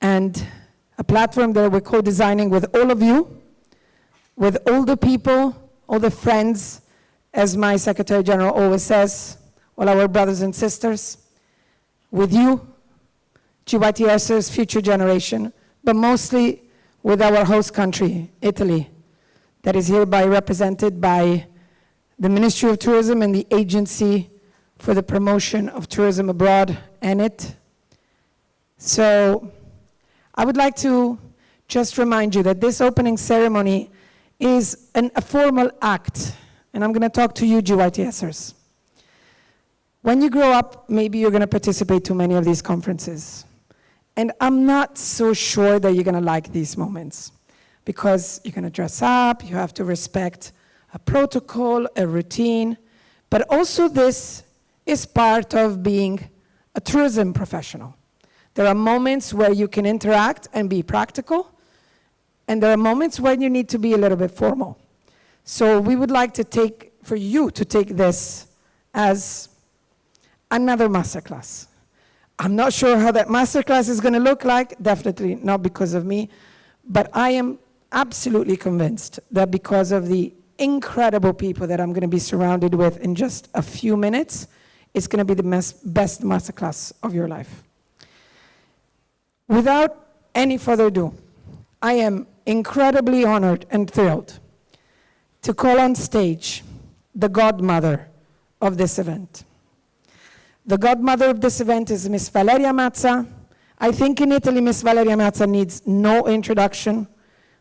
and a platform that we're co-designing with all of you, with all the people, all the friends, as my Secretary General always says, all our brothers and sisters, with you, GYTSers, future generation, but mostly with our host country, Italy, that is hereby represented by the Ministry of Tourism and the Agency for the Promotion of Tourism Abroad, ANIT. So I would like to just remind you that this opening ceremony is a formal act, and I'm going to talk to you GYTSers. When you grow up, maybe you're going to participate to many of these conferences. And I'm not so sure that you're going to like these moments, because you're going to dress up, you have to respect a protocol, a routine, but also this is part of being a tourism professional. There are moments where you can interact and be practical, and there are moments when you need to be a little bit formal. So we would like to for you to take this as another masterclass. I'm not sure how that masterclass is going to look like, definitely not because of me, but I am absolutely convinced that because of the incredible people that I'm going to be surrounded with in just a few minutes, it's going to be the best masterclass of your life. Without any further ado, I am incredibly honored and thrilled to call on stage the godmother of this event. The godmother of this event is Miss Valeria Mazza. I think in Italy, Miss Valeria Mazza needs no introduction.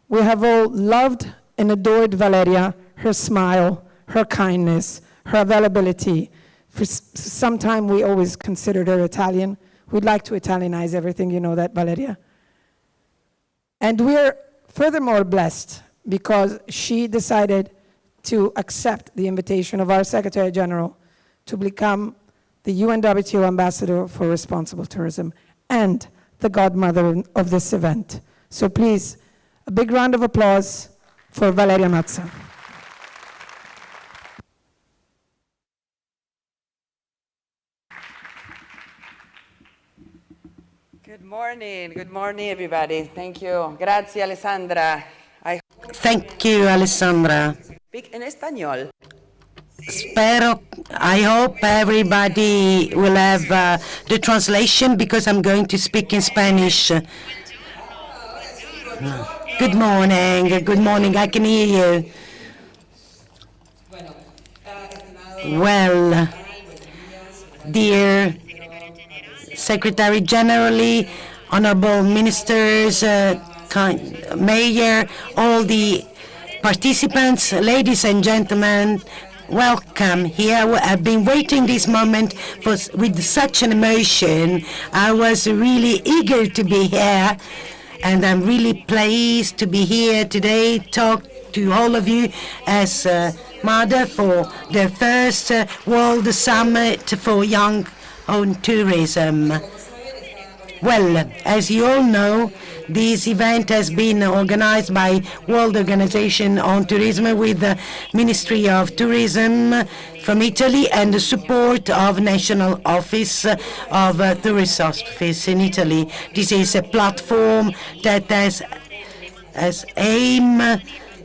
We have all loved and adored Valeria, her smile, her kindness, her availability. For some time, we always considered her Italian. We'd like to Italianize everything, you know that, Valeria. And we're furthermore blessed because she decided to accept the invitation of our Secretary General to become the UNWTO Ambassador for Responsible Tourism and the godmother of this event. So please, a big round of applause for Valeria Mazza. Good morning, everybody. Thank you. Grazie, Alessandra. Thank you, Alessandra. Speak in español. I hope everybody will have the translation because I'm going to speak in Spanish. Good morning, I can hear you. Well, dear Secretary General, honorable ministers, mayor, all the participants, ladies and gentlemen, welcome here. I've been waiting this moment with such an emotion. I was really eager to be here, and I'm really pleased to be here today, talk to all of you as mother for the first World Summit for Young on Tourism. Well, as you all know, this event has been organized by World Organization on Tourism with the Ministry of Tourism from Italy and the support of National Office of Tourist Office in Italy. This is a platform that has as aim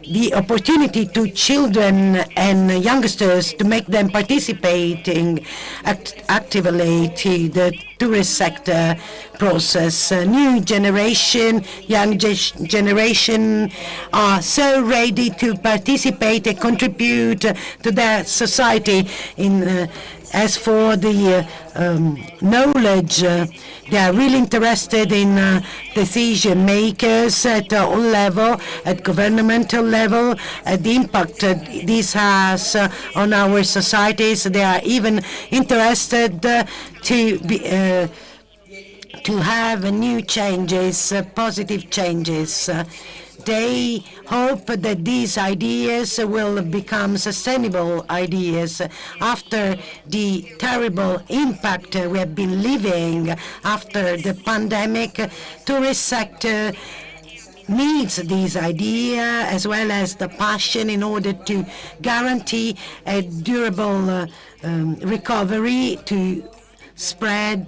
the opportunity to children and youngsters to make them participating actively to the tourist sector process. New generation, young generation are so ready to participate and contribute to their society. As for the knowledge, they are really interested in decision makers at all level, at governmental level, at the impact this has on our societies. They are even interested to have new changes, positive changes. They hope that these ideas will become sustainable ideas after the terrible impact we have been living after the pandemic. Tourist sector needs these ideas as well as the passion in order to guarantee a durable recovery, to spread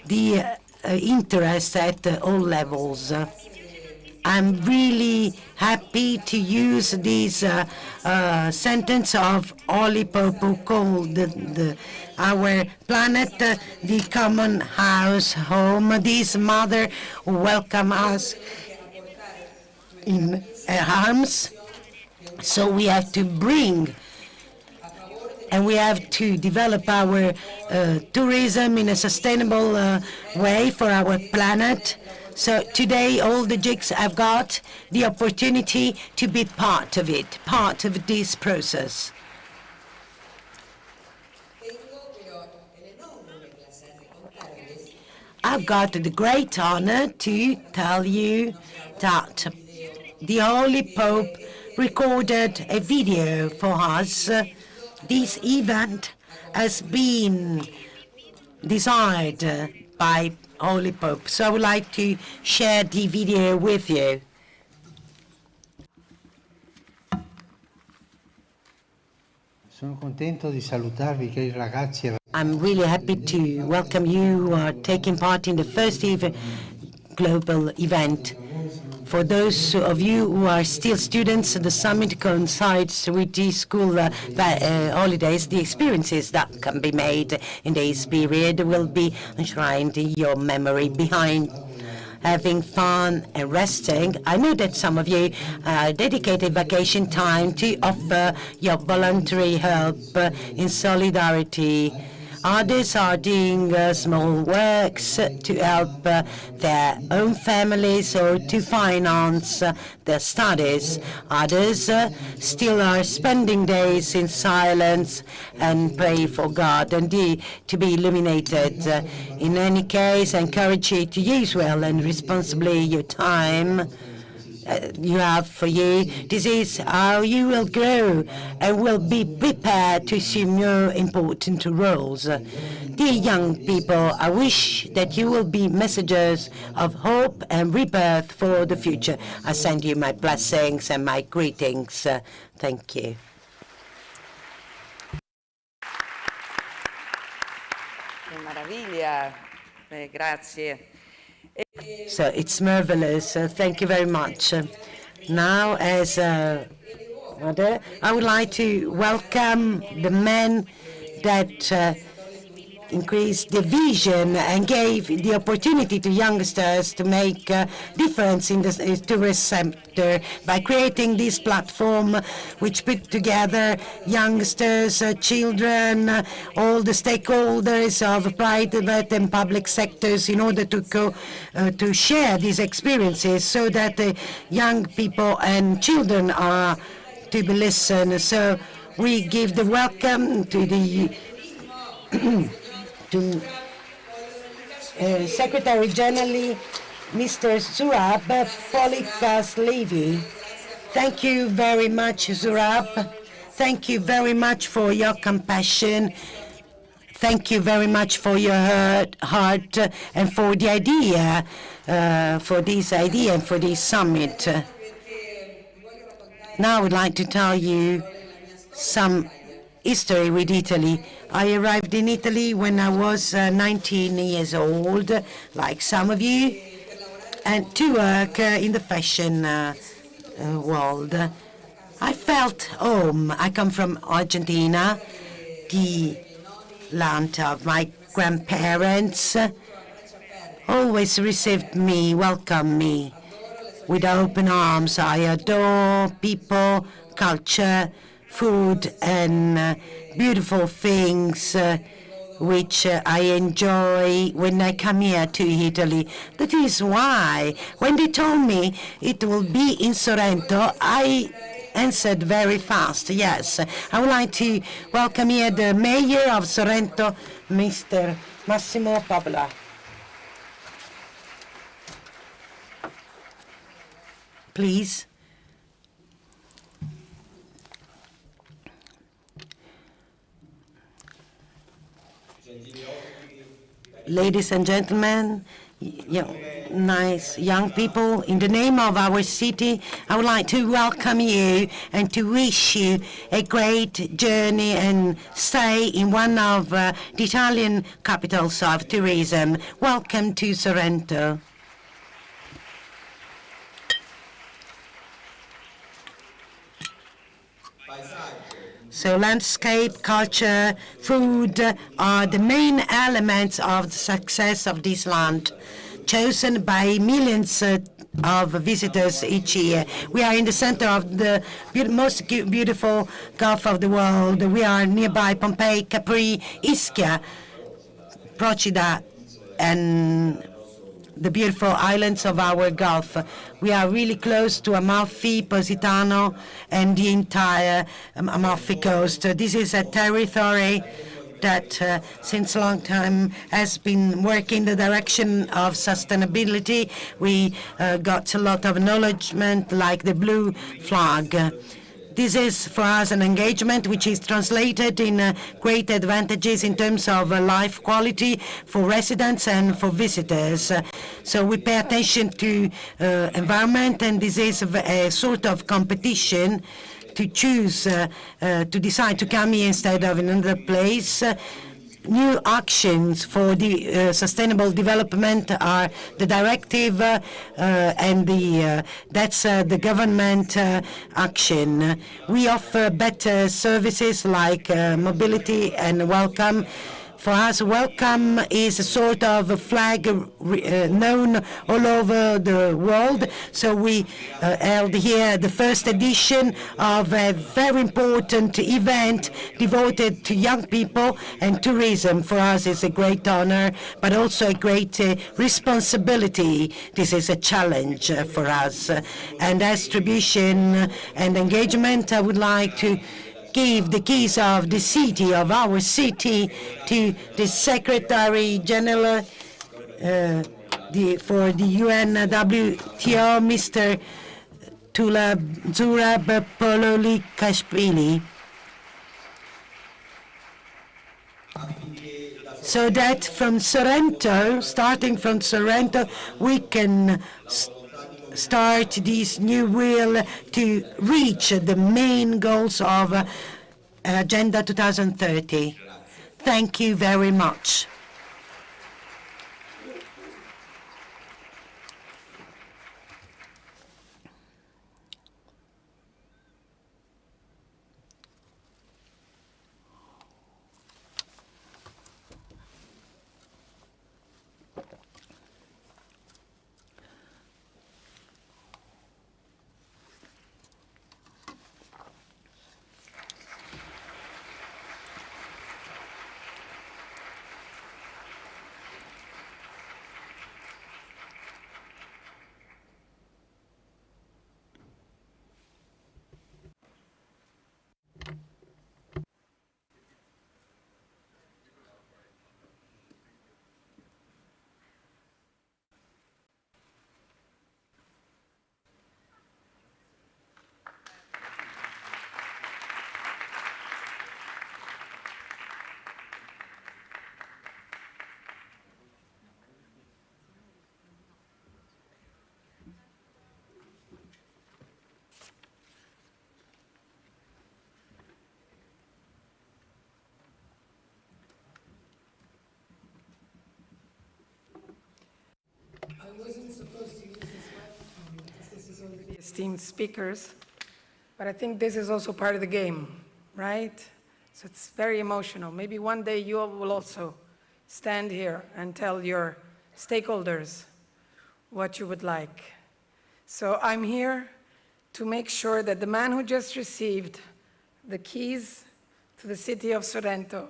the interest at all levels. I'm really happy to use this sentence of Holy Pope who called our planet the common house home. This mother who welcomed us in her arms. So we have to bring and we have to develop our tourism in a sustainable way for our planet. So today, all the GYTS have got the opportunity to be part of it, part of this process. I've got the great honor to tell you that the Holy Pope recorded a video for us. This event has been designed by Holy Pope. So I would like to share the video with you. Sono contento di salutarvi, cari ragazzi e I'm really happy to welcome you who are taking part in the first global event. For those of you who are still students, the summit coincides with the school holidays. The experiences that can be made in this period will be enshrined in your memory. Behind having fun and resting, I know that some of you dedicated vacation time to offer your voluntary help in solidarity. Others are doing small works to help their own families or to finance their studies. Others still are spending days in silence and pray for God and to be illuminated. In any case, I encourage you to use well and responsibly your time you have for you. This is how you will grow and will be prepared to assume your important roles. Dear young people, I wish that you will be messengers of hope and rebirth for the future. I send you my blessings and my greetings. Thank you. Che meraviglia. Grazie. So it's marvelous. Thank you very much. Now, as mother, I would like to welcome the men that increased the vision and gave the opportunity to youngsters to make a difference in the tourist sector by creating this platform which put together youngsters, children, all the stakeholders of private and public sectors in order to share these experiences so that the young people and children are to be listened. So we give the welcome to the Secretary General, Mr. Zurab Polikas-Levy. Thank you very much, Zurab. Thank you very much for your compassion. Thank you very much for your heart and for the idea, for this idea and for this summit. Now I would like to tell you some history with Italy. I arrived in Italy when I was 19 years old, like some of you, and to work in the fashion world. I felt home. I come from Argentina, the land of my grandparents. Always received me, welcomed me with open arms. I adore people, culture, food, and beautiful things which I enjoy when I come here to Italy. That is why, when they told me it will be in Sorrento, I answered very fast, yes. I would like to welcome here the Mayor of Sorrento, Mr. Massimo Paola. Please. Ladies and gentlemen, nice young people, in the name of our city, I would like to welcome you and to wish you a great journey and stay in one of the Italian capitals of tourism. Welcome to Sorrento. So landscape, culture, food are the main elements of the success of this land, chosen by millions of visitors each year. We are in the center of the most beautiful Gulf of the world. We are nearby Pompeii, Capri, Ischia, Procida, and the beautiful islands of our Gulf. We are really close to Amalfi, Positano, and the entire Amalfi coast. This is a territory that since a long time has been working in the direction of sustainability. We got a lot of acknowledgement, like the blue flag. This is for us an engagement which is translated in great advantages in terms of life quality for residents and for visitors. So we pay attention to environment, and this is a sort of competition to choose, to decide to come here instead of in another place. New actions for the sustainable development are the directive and that's the government action. We offer better services like mobility and welcome. For us, welcome is a sort of a flag known all over the world. So we held here the first edition of a very important event devoted to young people and tourism. For us, it's a great honor, but also a great responsibility. This is a challenge for us. And as tradition and engagement, I would like to give the keys of the city, of our city, to the Secretary General for the UNWTO, Mr. Zurab Pololikashvili, so that from Sorrento, starting from Sorrento, we can start this new will to reach the main goals of Agenda 2030. Thank you very much. Esteemed speakers, but I think this is also part of the game, right? So it's very emotional. Maybe one day you will also stand here and tell your stakeholders what you would like. So I'm here to make sure that the man who just received the keys to the city of Sorrento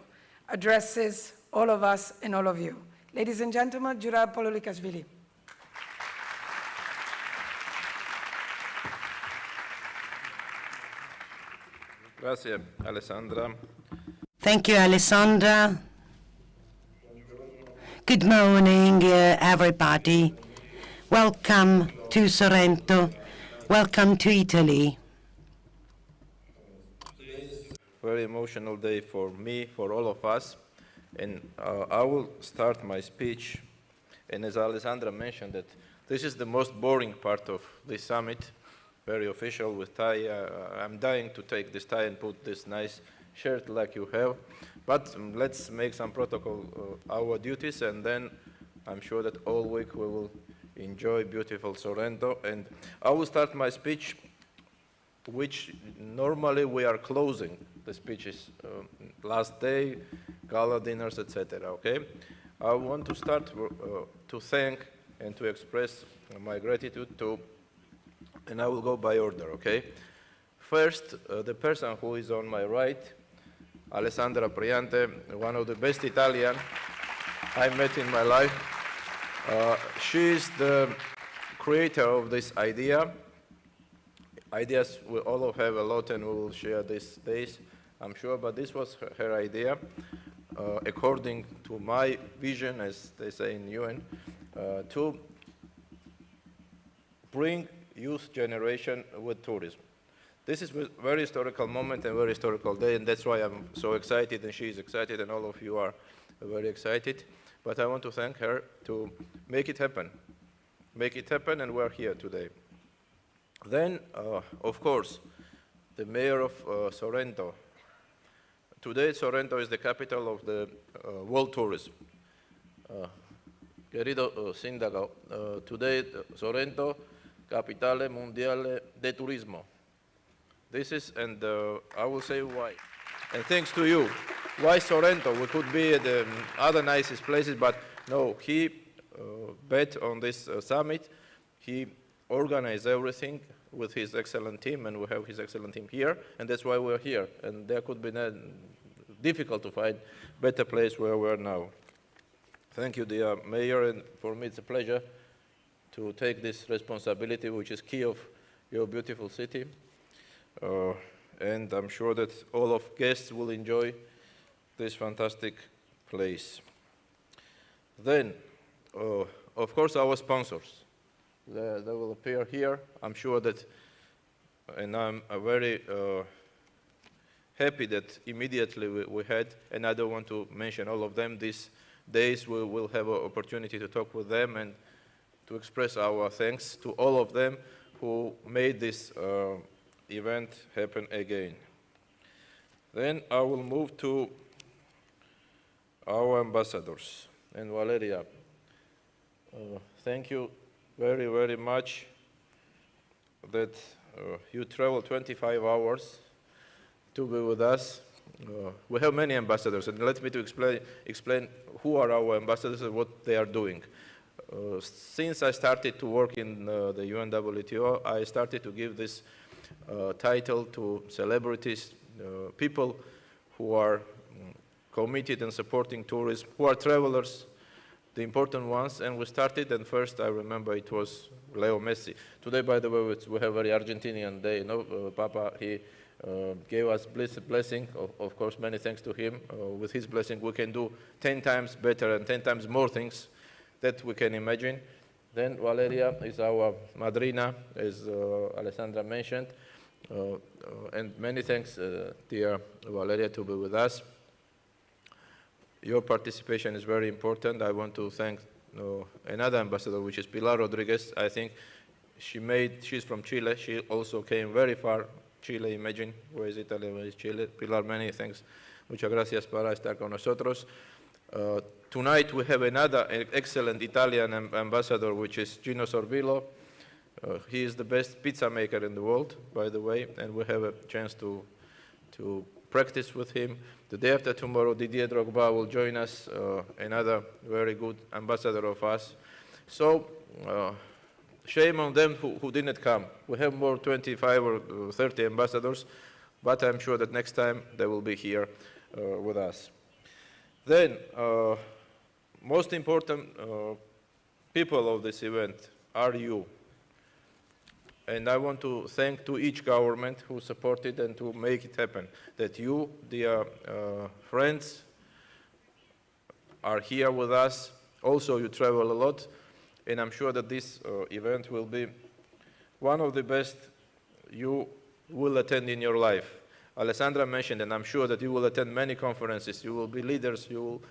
addresses all of us and all of you. Ladies and gentlemen, Jurab Pololikashvili. Grazie, Alessandra. Thank you, Alessandra. Good morning, everybody. Welcome to Sorrento. Welcome to Italy. Very emotional day for me, for all of us. And I will start my speech And as Alessandra mentioned, that this is the most boring part of this summit, very official with tie. I'm dying to take this tie and put this nice shirt like you have. But let's make some protocol our duties, and then I'm sure that all week we will enjoy beautiful Sorrento. And I will start my speech, which normally we are closing the speeches, last day, gala dinners, etc. Okay? I want to start to thank and to express my gratitude to, and I will go by order, okay? First, the person who is on my right, Alessandra Priante, one of the best Italian I met in my life. She is the creator of this idea. Ideas we all have a lot, and we will share these days, I'm sure, but this was her idea, according to my vision, as they say in UN, to bring youth generation with tourism. This is a very historical moment and very historical day, and that's why I'm so excited, and she is excited, and all of you are very excited. But I want to thank her to make it happen. Make it happen, and we're here today. Then, of course, the mayor of Sorrento. Today, Sorrento is the capital of the world tourism. Querido Sindaco, today, Sorrento, capitale mondiale de turismo. This is, and I will say why. And thanks to you. Why Sorrento? We could be at the other nicest places, but no, he bet on this summit. He organized everything with his excellent team, and we have his excellent team here, and that's why we're here. And there could be difficult to find better place where we're now. Thank you, dear Mayor, and for me it's a pleasure to take this responsibility, which is key of your beautiful city. And I'm sure that all of guests will enjoy this fantastic place. Then, of course, our sponsors. They will appear here. I'm sure that, and I'm very happy that immediately we had, and I don't want to mention all of them, these days we will have an opportunity to talk with them and to express our thanks to all of them who made this event happen again. Then I will move to our ambassadors. And Valeria, thank you very, very much that you traveled 25 hours to be with us. We have many ambassadors, and let me to explain who are our ambassadors and what they are doing. Since I started to work in the UNWTO, I started to give this title to celebrities, people who are committed and supporting tourism, who are travelers, the important ones. And we started, and first I remember it was Leo Messi. Today, by the way, we have a very Argentinian day. You know, Papa, he gave us blessing. Of course, many thanks to him. With his blessing, we can do 10 times better and 10 times more things that we can imagine. Then Valeria is our madrina, as Alessandra mentioned. And many thanks, dear Valeria, to be with us. Your participation is very important. I want to thank another ambassador, which is Pilar Rodriguez. I think she's from Chile. She also came very far. Chile, imagine, where is Italy, where is Chile? Pilar, many thanks. Muchas gracias por estar con nosotros. Tonight we have another excellent Italian ambassador, which is Gino Sorvillo. He is the best pizza maker in the world, by the way, and we have a chance to practice with him. The day after tomorrow, Didier Drogba will join us, another very good ambassador of us. So, shame on them who didn't come. We have more 25 or 30 ambassadors, but I'm sure that next time they will be here with us. Then, most important people of this event are you. And I want to thank to each government who supported and to make it happen, that you, dear friends, are here with us. Also, you travel a lot, and I'm sure that this event will be one of the best you will attend in your life. Alessandra mentioned, and I'm sure that you will attend many conferences, you will be leaders, you will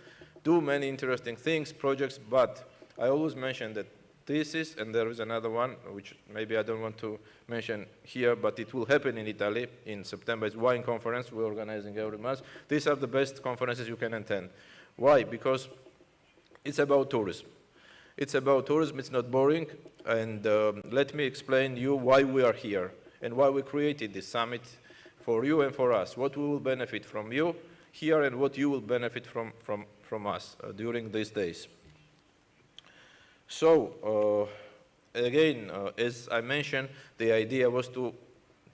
do many interesting things, projects, but I always mention that this is, and there is another one, which maybe I don't want to mention here, but it will happen in Italy in September. It's wine conference we're organizing every month. These are the best conferences you can attend. Why? Because it's about tourism. It's about tourism, it's not boring, and let me explain you why we are here and why we created this summit for you and for us, what we will benefit from you here and what you will benefit from us during these days. So, again, as I mentioned, the idea was to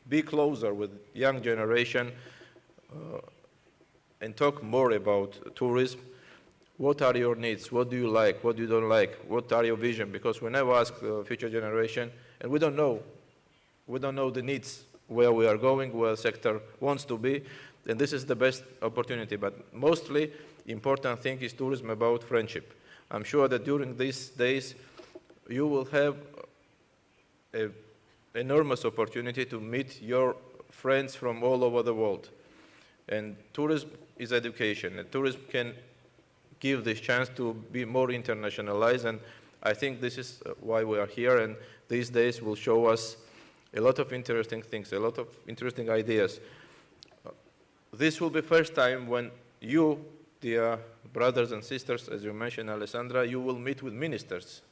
be closer with young generation and talk more about tourism. What are your needs? What do you like? What you don't like? What are your vision? Because we never ask the future generation, and we don't know the needs, where we are going, where the sector wants to be, and this is the best opportunity. But mostly, important thing is tourism about friendship. I'm sure that during these days, you will have an enormous opportunity to meet your friends from all over the world. And tourism is education, and tourism can give this chance to be more internationalized, and I think this is why we are here, and these days will show us a lot of interesting things, a lot of interesting ideas. This will be first time when you, dear brothers and sisters, as you mentioned, Alessandra, you will meet with ministers.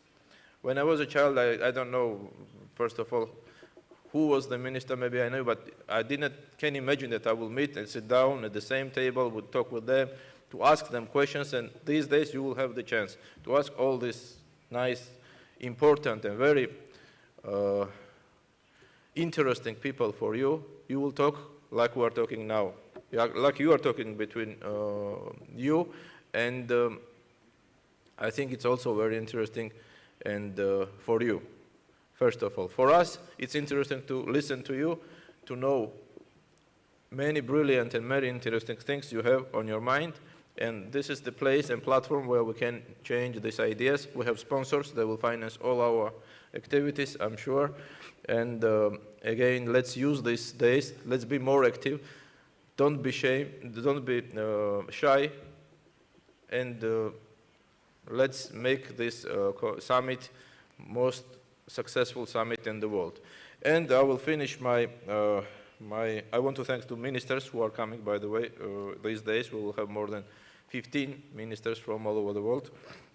When I was a child, I don't know, first of all, who was the minister, maybe I know, but I can't imagine that I will meet and sit down at the same table, would talk with them, to ask them questions, and these days you will have the chance to ask all these nice, important, and very interesting people for you. You will talk like we are talking now, like you are talking between you, and I think it's also very interesting and for you, first of all. For us, it's interesting to listen to you, to know many brilliant and very interesting things you have on your mind. And this is the place and platform where we can change these ideas. We have sponsors that will finance all our activities, I'm sure. And again, let's use these days. Let's be more active. Don't be shy. And let's make this summit most successful summit in the world. And I will finish I want to thank the ministers who are coming, by the way, these days. We will have more than 15 ministers from all over the world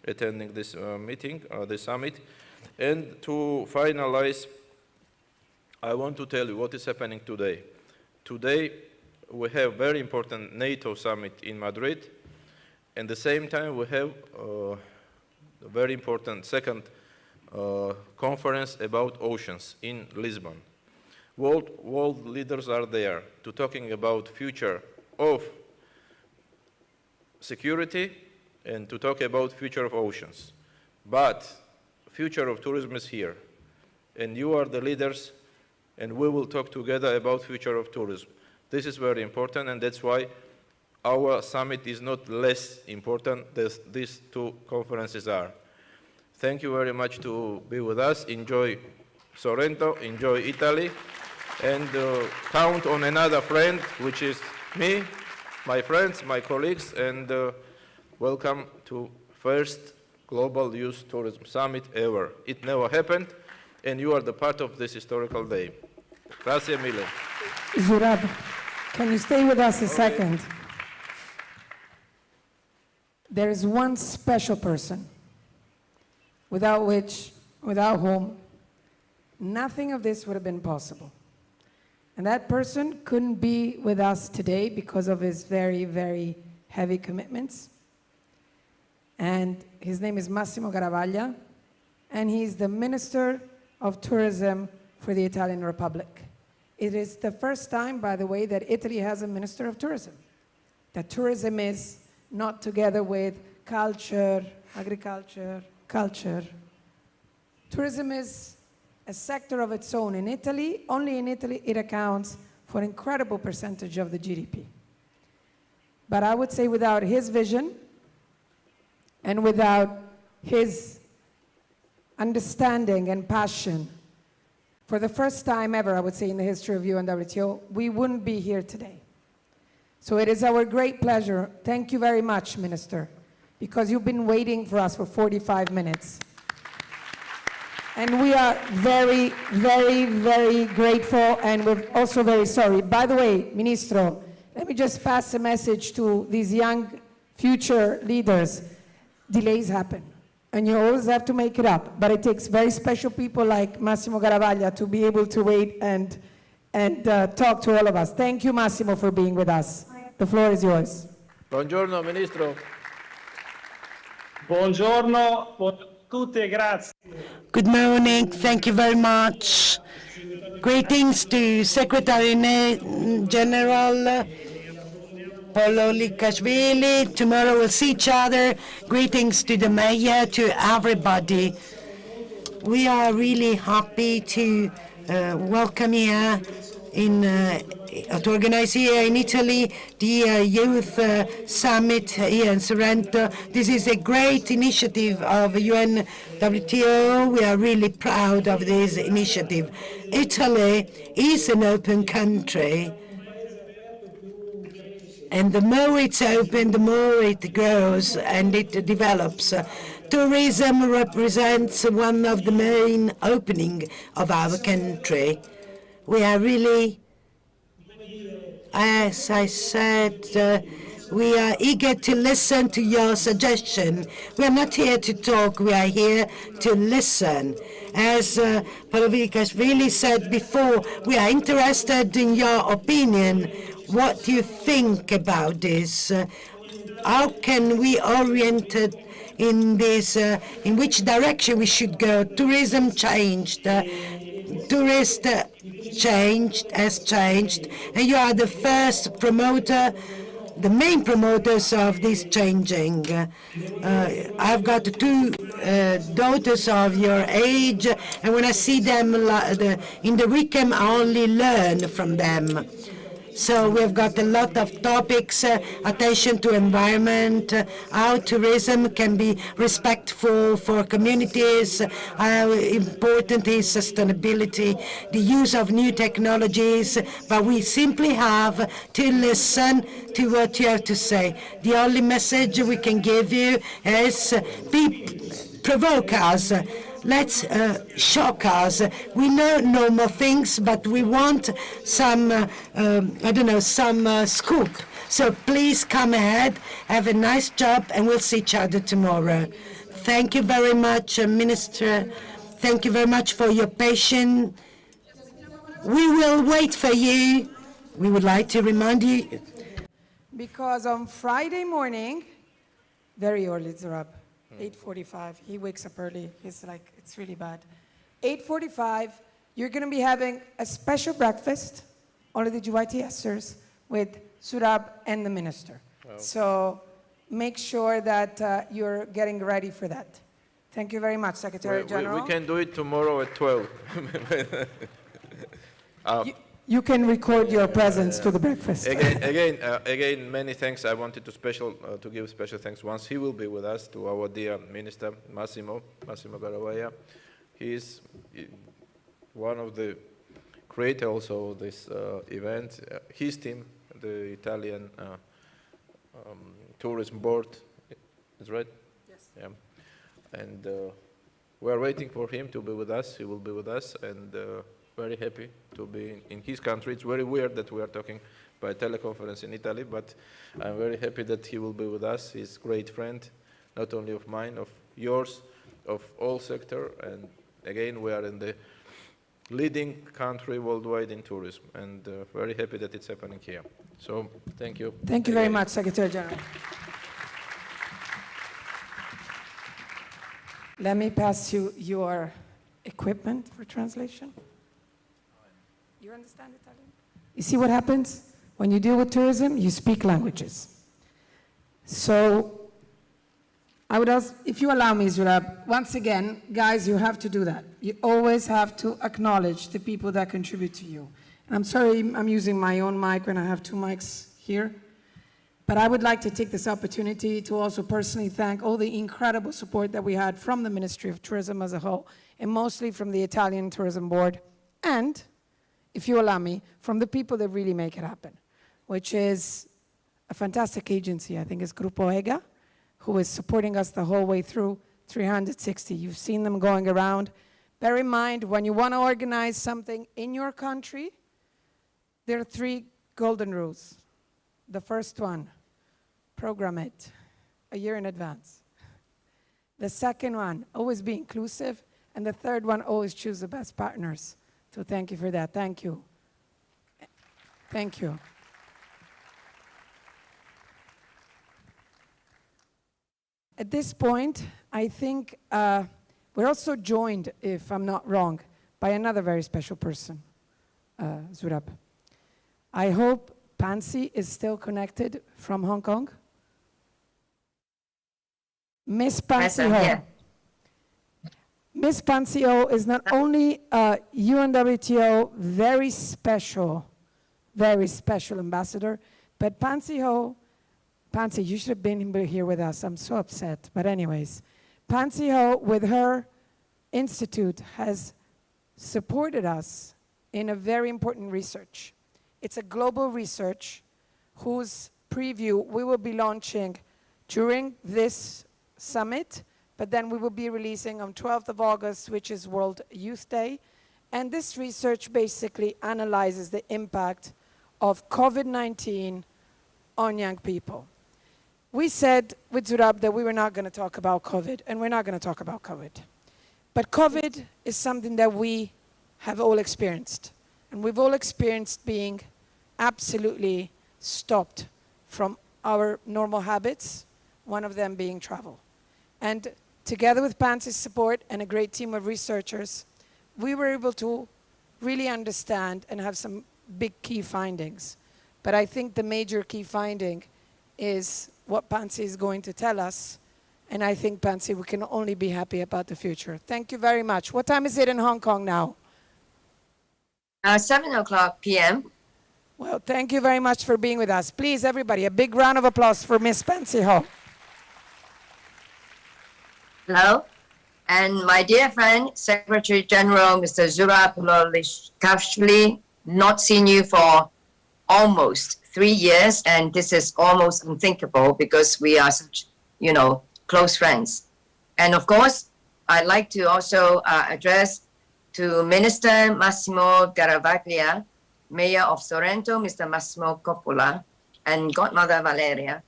attending this meeting, this summit. And to finalize, I want to tell you what is happening today. Today, we have very important NATO summit in Madrid. At the same time, we have a very important second conference about oceans in Lisbon. World leaders are there to talking about future of security and to talk about future of oceans. But future of tourism is here. And you are the leaders, and we will talk together about future of tourism. This is very important, and that's why our summit is not less important than these two conferences are. Thank you very much to be with us. Enjoy Sorrento, enjoy Italy, and count on another friend, which is me, my friends, my colleagues, and welcome to first Global Youth Tourism Summit ever. It never happened, and you are the part of this historical day. Grazie mille. Zurab, can you stay with us a second? There is one special person without whom nothing of this would have been possible. And that person couldn't be with us today because of his very, very heavy commitments. And his name is Massimo Garavaglia, and he's the Minister of Tourism for the Italian Republic. It is the first time, by the way, that Italy has a Minister of Tourism. That tourism is not together with culture, agriculture, culture. Tourism is a sector of its own in Italy. Only in Italy it accounts for an incredible percentage of the GDP. But I would say without his vision and without his understanding and passion, for the first time ever, I would say, in the history of UNWTO, we wouldn't be here today. So it is our great pleasure. Thank you very much, Minister. because you've been waiting for us for 45 minutes. And we are very, very, very grateful, and we're also very sorry. By the way, Ministro, let me just pass a message to these young future leaders. Delays happen, and you always have to make it up, but it takes very special people like Massimo Garavaglia to be able to wait and talk to all of us. Thank you, Massimo, for being with us. The floor is yours. Buongiorno, Ministro. Buongiorno a tutti, grazie. Good morning. Thank you very much. Greetings to Secretary General Paolo Likashvili. Tomorrow we'll see each other. Greetings to the mayor, to everybody. We are really happy to welcome here to organize here in Italy the Youth Summit here in Sorrento. This is a great initiative of UNWTO. We are really proud of this initiative. Italy is an open country, and the more it's open, the more it grows and it develops. Tourism represents one of the main openings of our country. We are really, as I said, we are eager to listen to your suggestion. We are not here to talk, we are here to listen. As Paolo Likashvili said before, we are interested in your opinion. What do you think about this? How can we orient it in this, in which direction we should go? Tourism changed. Tourist has changed, and you are the first promoter, the main promoters of this changing. I've got two daughters of your age, and when I see them in the weekend, I only learn from them. So we've got a lot of topics, attention to environment, how tourism can be respectful for communities, how important is sustainability, the use of new technologies, but we simply have to listen to what you have to say. The only message we can give you is provoke us. Let's shock us. We know normal things, but we want some, I don't know, some scoop. So please come ahead, have a nice job, and we'll see each other tomorrow. Thank you very much, Minister. Thank you very much for your patience. We will wait for you. We would like to remind you. Because on Friday morning, very early, Zurab, 8:45. He wakes up early. He's like, it's really bad. 8:45, you're going to be having a special breakfast, only the GYTSers, with Surab and the minister. Oh. So make sure that you're getting ready for that. Thank you very much, Secretary General. We can do it tomorrow at 12. You can record your presence to the breakfast. Again, many thanks. I wanted to give special thanks once he will be with us to our dear Minister Massimo Garavaglia. He is one of the creators also of this event. His team, the Italian Tourism Board, is right? Yes. Yeah. And we are waiting for him to be with us. He will be with us, and very happy to be in his country. It's very weird that we are talking by teleconference in Italy, but I'm very happy that he will be with us. He's a great friend, not only of mine, of yours, of all sector. And again, we are in the leading country worldwide in tourism, and very happy that it's happening here. So thank you. Thank you very much, Secretary General. Let me pass you your equipment for translation. You understand Italian? You see what happens? When you deal with tourism, you speak languages. So I would ask, if you allow me, Zurab, once again, guys, you have to do that. You always have to acknowledge the people that contribute to you. And I'm sorry I'm using my own mic when I have two mics here. But I would like to take this opportunity to also personally thank all the incredible support that we had from the Ministry of Tourism as a whole, and mostly from the Italian Tourism Board, and, if you allow me, from the people that really make it happen, which is a fantastic agency. I think it's Gruppo EGA, who is supporting us the whole way through, 360. You've seen them going around. Bear in mind, when you want to organize something in your country, there are 3 golden rules. The first one, program it a year in advance. The second one, always be inclusive. And the third one, always choose the best partners. So thank you for that. Thank you. Thank you. At this point, I think we're also joined, if I'm not wrong, by another very special person, Zurab. I hope Pansy is still connected from Hong Kong. Miss Pansy Ho. Yeah. Miss Pansy Ho is not only a UNWTO very special ambassador, but Pansy Ho, Pansy, you should have been here with us. I'm so upset. But anyways, Pansy Ho, with her institute, has supported us in a very important research. It's a global research whose preview we will be launching during this summit, but then we will be releasing on 12th of August, which is World Youth Day. And this research basically analyzes the impact of COVID-19 on young people. We said with Zurab that we were not going to talk about COVID, and we're not going to talk about COVID. But COVID is something that we have all experienced. And we've all experienced being absolutely stopped from our normal habits, one of them being travel. And together with Pansy's support and a great team of researchers, we were able to really understand and have some big key findings. But I think the major key finding is what Pansy is going to tell us. And I think, Pansy, we can only be happy about the future. Thank you very much. What time is it in Hong Kong now? 7 o'clock p.m. Well, thank you very much for being with us. Please, everybody, a big round of applause for Miss Pansy Ho. Hello. And my dear friend, Secretary General, Mr. Zurab Lishkashvili, not seen you for almost 3 years, and this is almost unthinkable because we are such, close friends. And of course, I'd like to also address to Minister Massimo Garavaglia, Mayor of Sorrento, Mr. Massimo Coppola, and Godmother Valeria.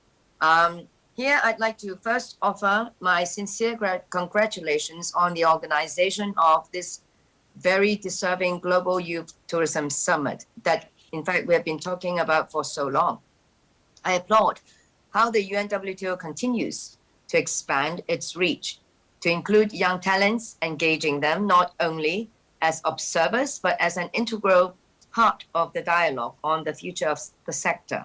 Here, I'd like to first offer my sincere congratulations on the organization of this very deserving Global Youth Tourism Summit that, in fact, we have been talking about for so long. I applaud how the UNWTO continues to expand its reach to include young talents, engaging them not only as observers, but as an integral part of the dialogue on the future of the sector.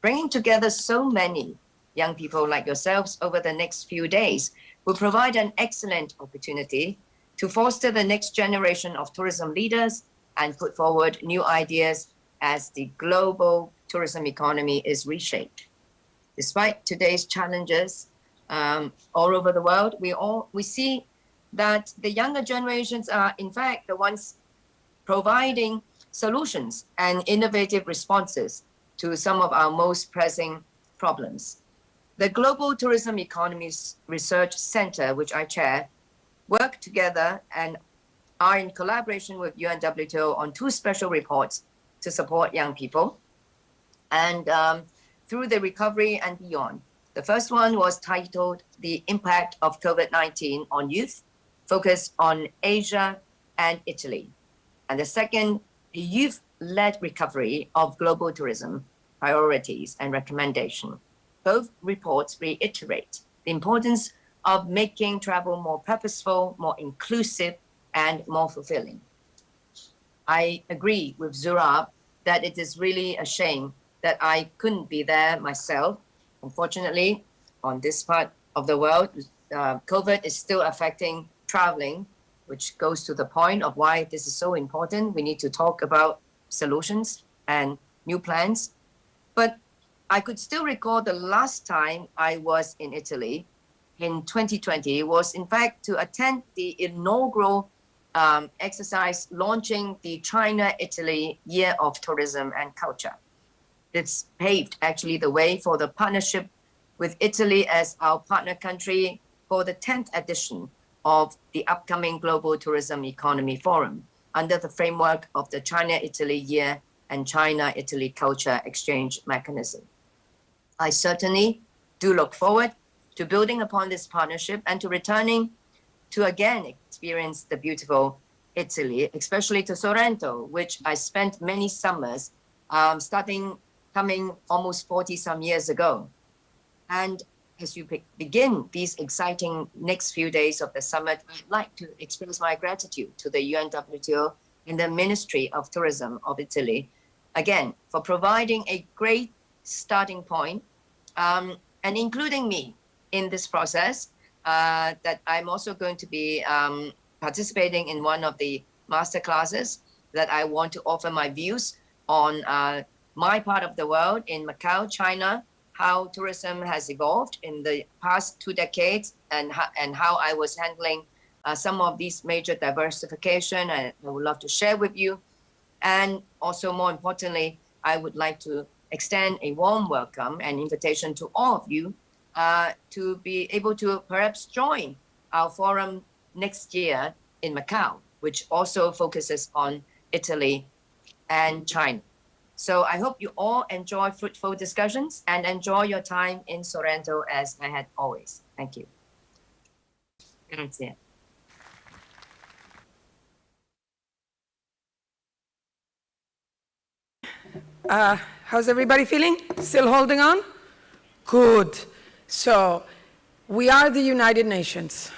Bringing together so many young people like yourselves over the next few days will provide an excellent opportunity to foster the next generation of tourism leaders and put forward new ideas as the global tourism economy is reshaped. Despite today's challenges all over the world, we see that the younger generations are in fact the ones providing solutions and innovative responses to some of our most pressing problems. The Global Tourism Economies Research Center, which I chair, work together and are in collaboration with UNWTO on 2 special reports to support young people and through the recovery and beyond. The first one was titled The Impact of COVID-19 on Youth, focused on Asia and Italy. And the second, the Youth-Led Recovery of Global Tourism, Priorities and Recommendation. Both reports reiterate the importance of making travel more purposeful, more inclusive, and more fulfilling. I agree with Zurab that it is really a shame that I couldn't be there myself. Unfortunately, on this part of the world, COVID is still affecting traveling, which goes to the point of why this is so important. We need to talk about solutions and new plans. But I could still recall the last time I was in Italy in 2020 was in fact to attend the inaugural exercise launching the China-Italy Year of Tourism and Culture. It's paved actually the way for the partnership with Italy as our partner country for the 10th edition of the upcoming Global Tourism Economy Forum under the framework of the China-Italy Year and China-Italy Culture Exchange Mechanism. I certainly do look forward to building upon this partnership and to returning to again experience the beautiful Italy, especially to Sorrento, which I spent many summers coming almost 40 some years ago. And as you begin these exciting next few days of the summit, I'd like to express my gratitude to the UNWTO and the Ministry of Tourism of Italy, again, for providing a great starting point and including me in this process, that I'm also going to be participating in one of the master classes that I want to offer my views on my part of the world in Macau, China, how tourism has evolved in the past 2 decades and how I was handling some of these major diversification, and I would love to share with you. And also more importantly, I would like to extend a warm welcome and invitation to all of you to be able to perhaps join our forum next year in Macau, which also focuses on Italy and China. So I hope you all enjoy fruitful discussions and enjoy your time in Sorrento as I had always. Thank you. Grazie. How's everybody feeling? Still holding on? Good. So we are the United Nations.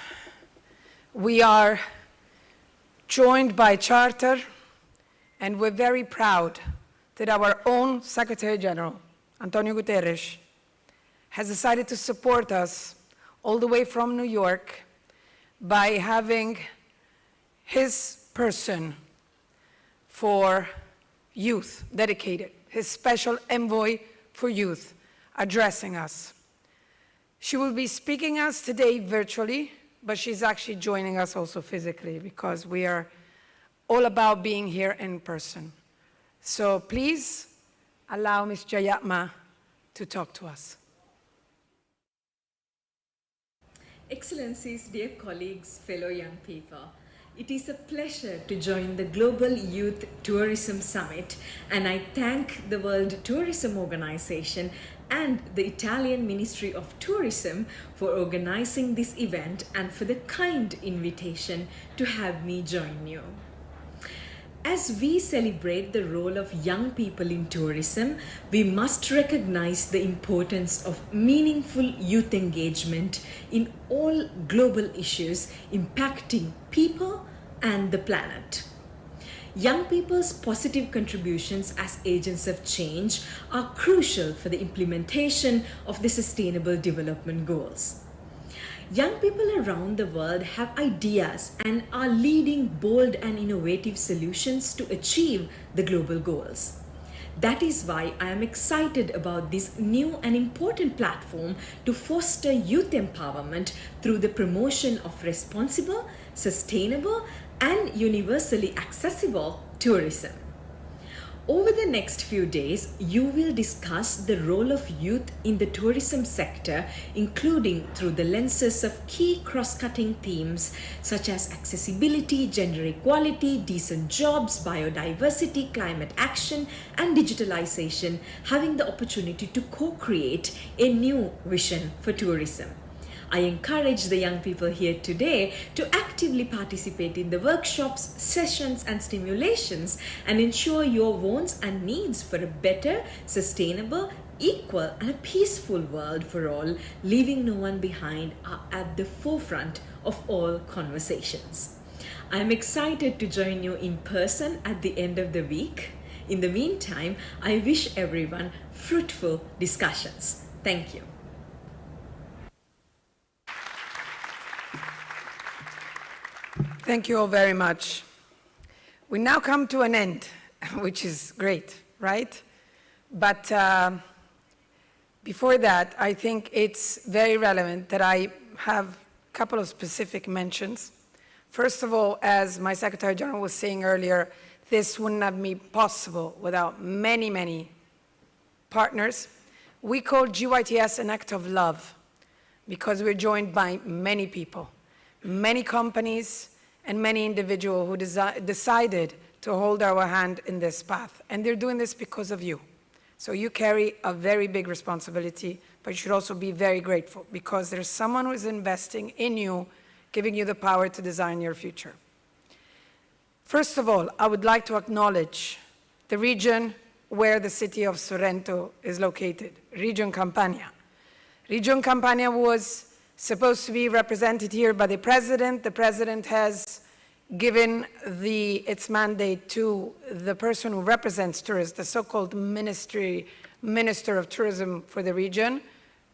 We are joined by charter, and we're very proud that our own Secretary General, Antonio Guterres, has decided to support us all the way from New York by having his person for youth dedicated, his special envoy for youth addressing us. She will be speaking us today virtually, but she's actually joining us also physically because we are all about being here in person. So please allow Ms. Jayatma to talk to us. Excellencies, dear colleagues, fellow young people, it is a pleasure to join the Global Youth Tourism Summit, and I thank the World Tourism Organization and the Italian Ministry of Tourism for organizing this event and for the kind invitation to have me join you. As we celebrate the role of young people in tourism, we must recognize the importance of meaningful youth engagement in all global issues impacting people and the planet. Young people's positive contributions as agents of change are crucial for the implementation of the Sustainable Development Goals. Young people around the world have ideas and are leading bold and innovative solutions to achieve the global goals. That is why I am excited about this new and important platform to foster youth empowerment through the promotion of responsible, sustainable, and universally accessible tourism. Over the next few days, you will discuss the role of youth in the tourism sector, including through the lenses of key cross-cutting themes such as accessibility, gender equality, decent jobs, biodiversity, climate action, and digitalization, having the opportunity to co-create a new vision for tourism. I encourage the young people here today to actively participate in the workshops, sessions, and stimulations and ensure your wants and needs for a better, sustainable, equal, and a peaceful world for all, leaving no one behind, are at the forefront of all conversations. I am excited to join you in person at the end of the week. In the meantime, I wish everyone fruitful discussions. Thank you. Thank you all very much. We now come to an end, which is great, right? But before that, I think it's very relevant that I have a couple of specific mentions. First of all, as my Secretary General was saying earlier, this wouldn't have been possible without many, many partners. We call GYTS an act of love because we're joined by many people, many companies, and many individuals who decided to hold our hand in this path. And they're doing this because of you. So you carry a very big responsibility, but you should also be very grateful because there's someone who is investing in you, giving you the power to design your future. First of all, I would like to acknowledge the region where the city of Sorrento is located, Region Campania. Region Campania was supposed to be represented here by the president. The president has given its mandate to the person who represents tourism, the so-called Minister of Tourism for the region,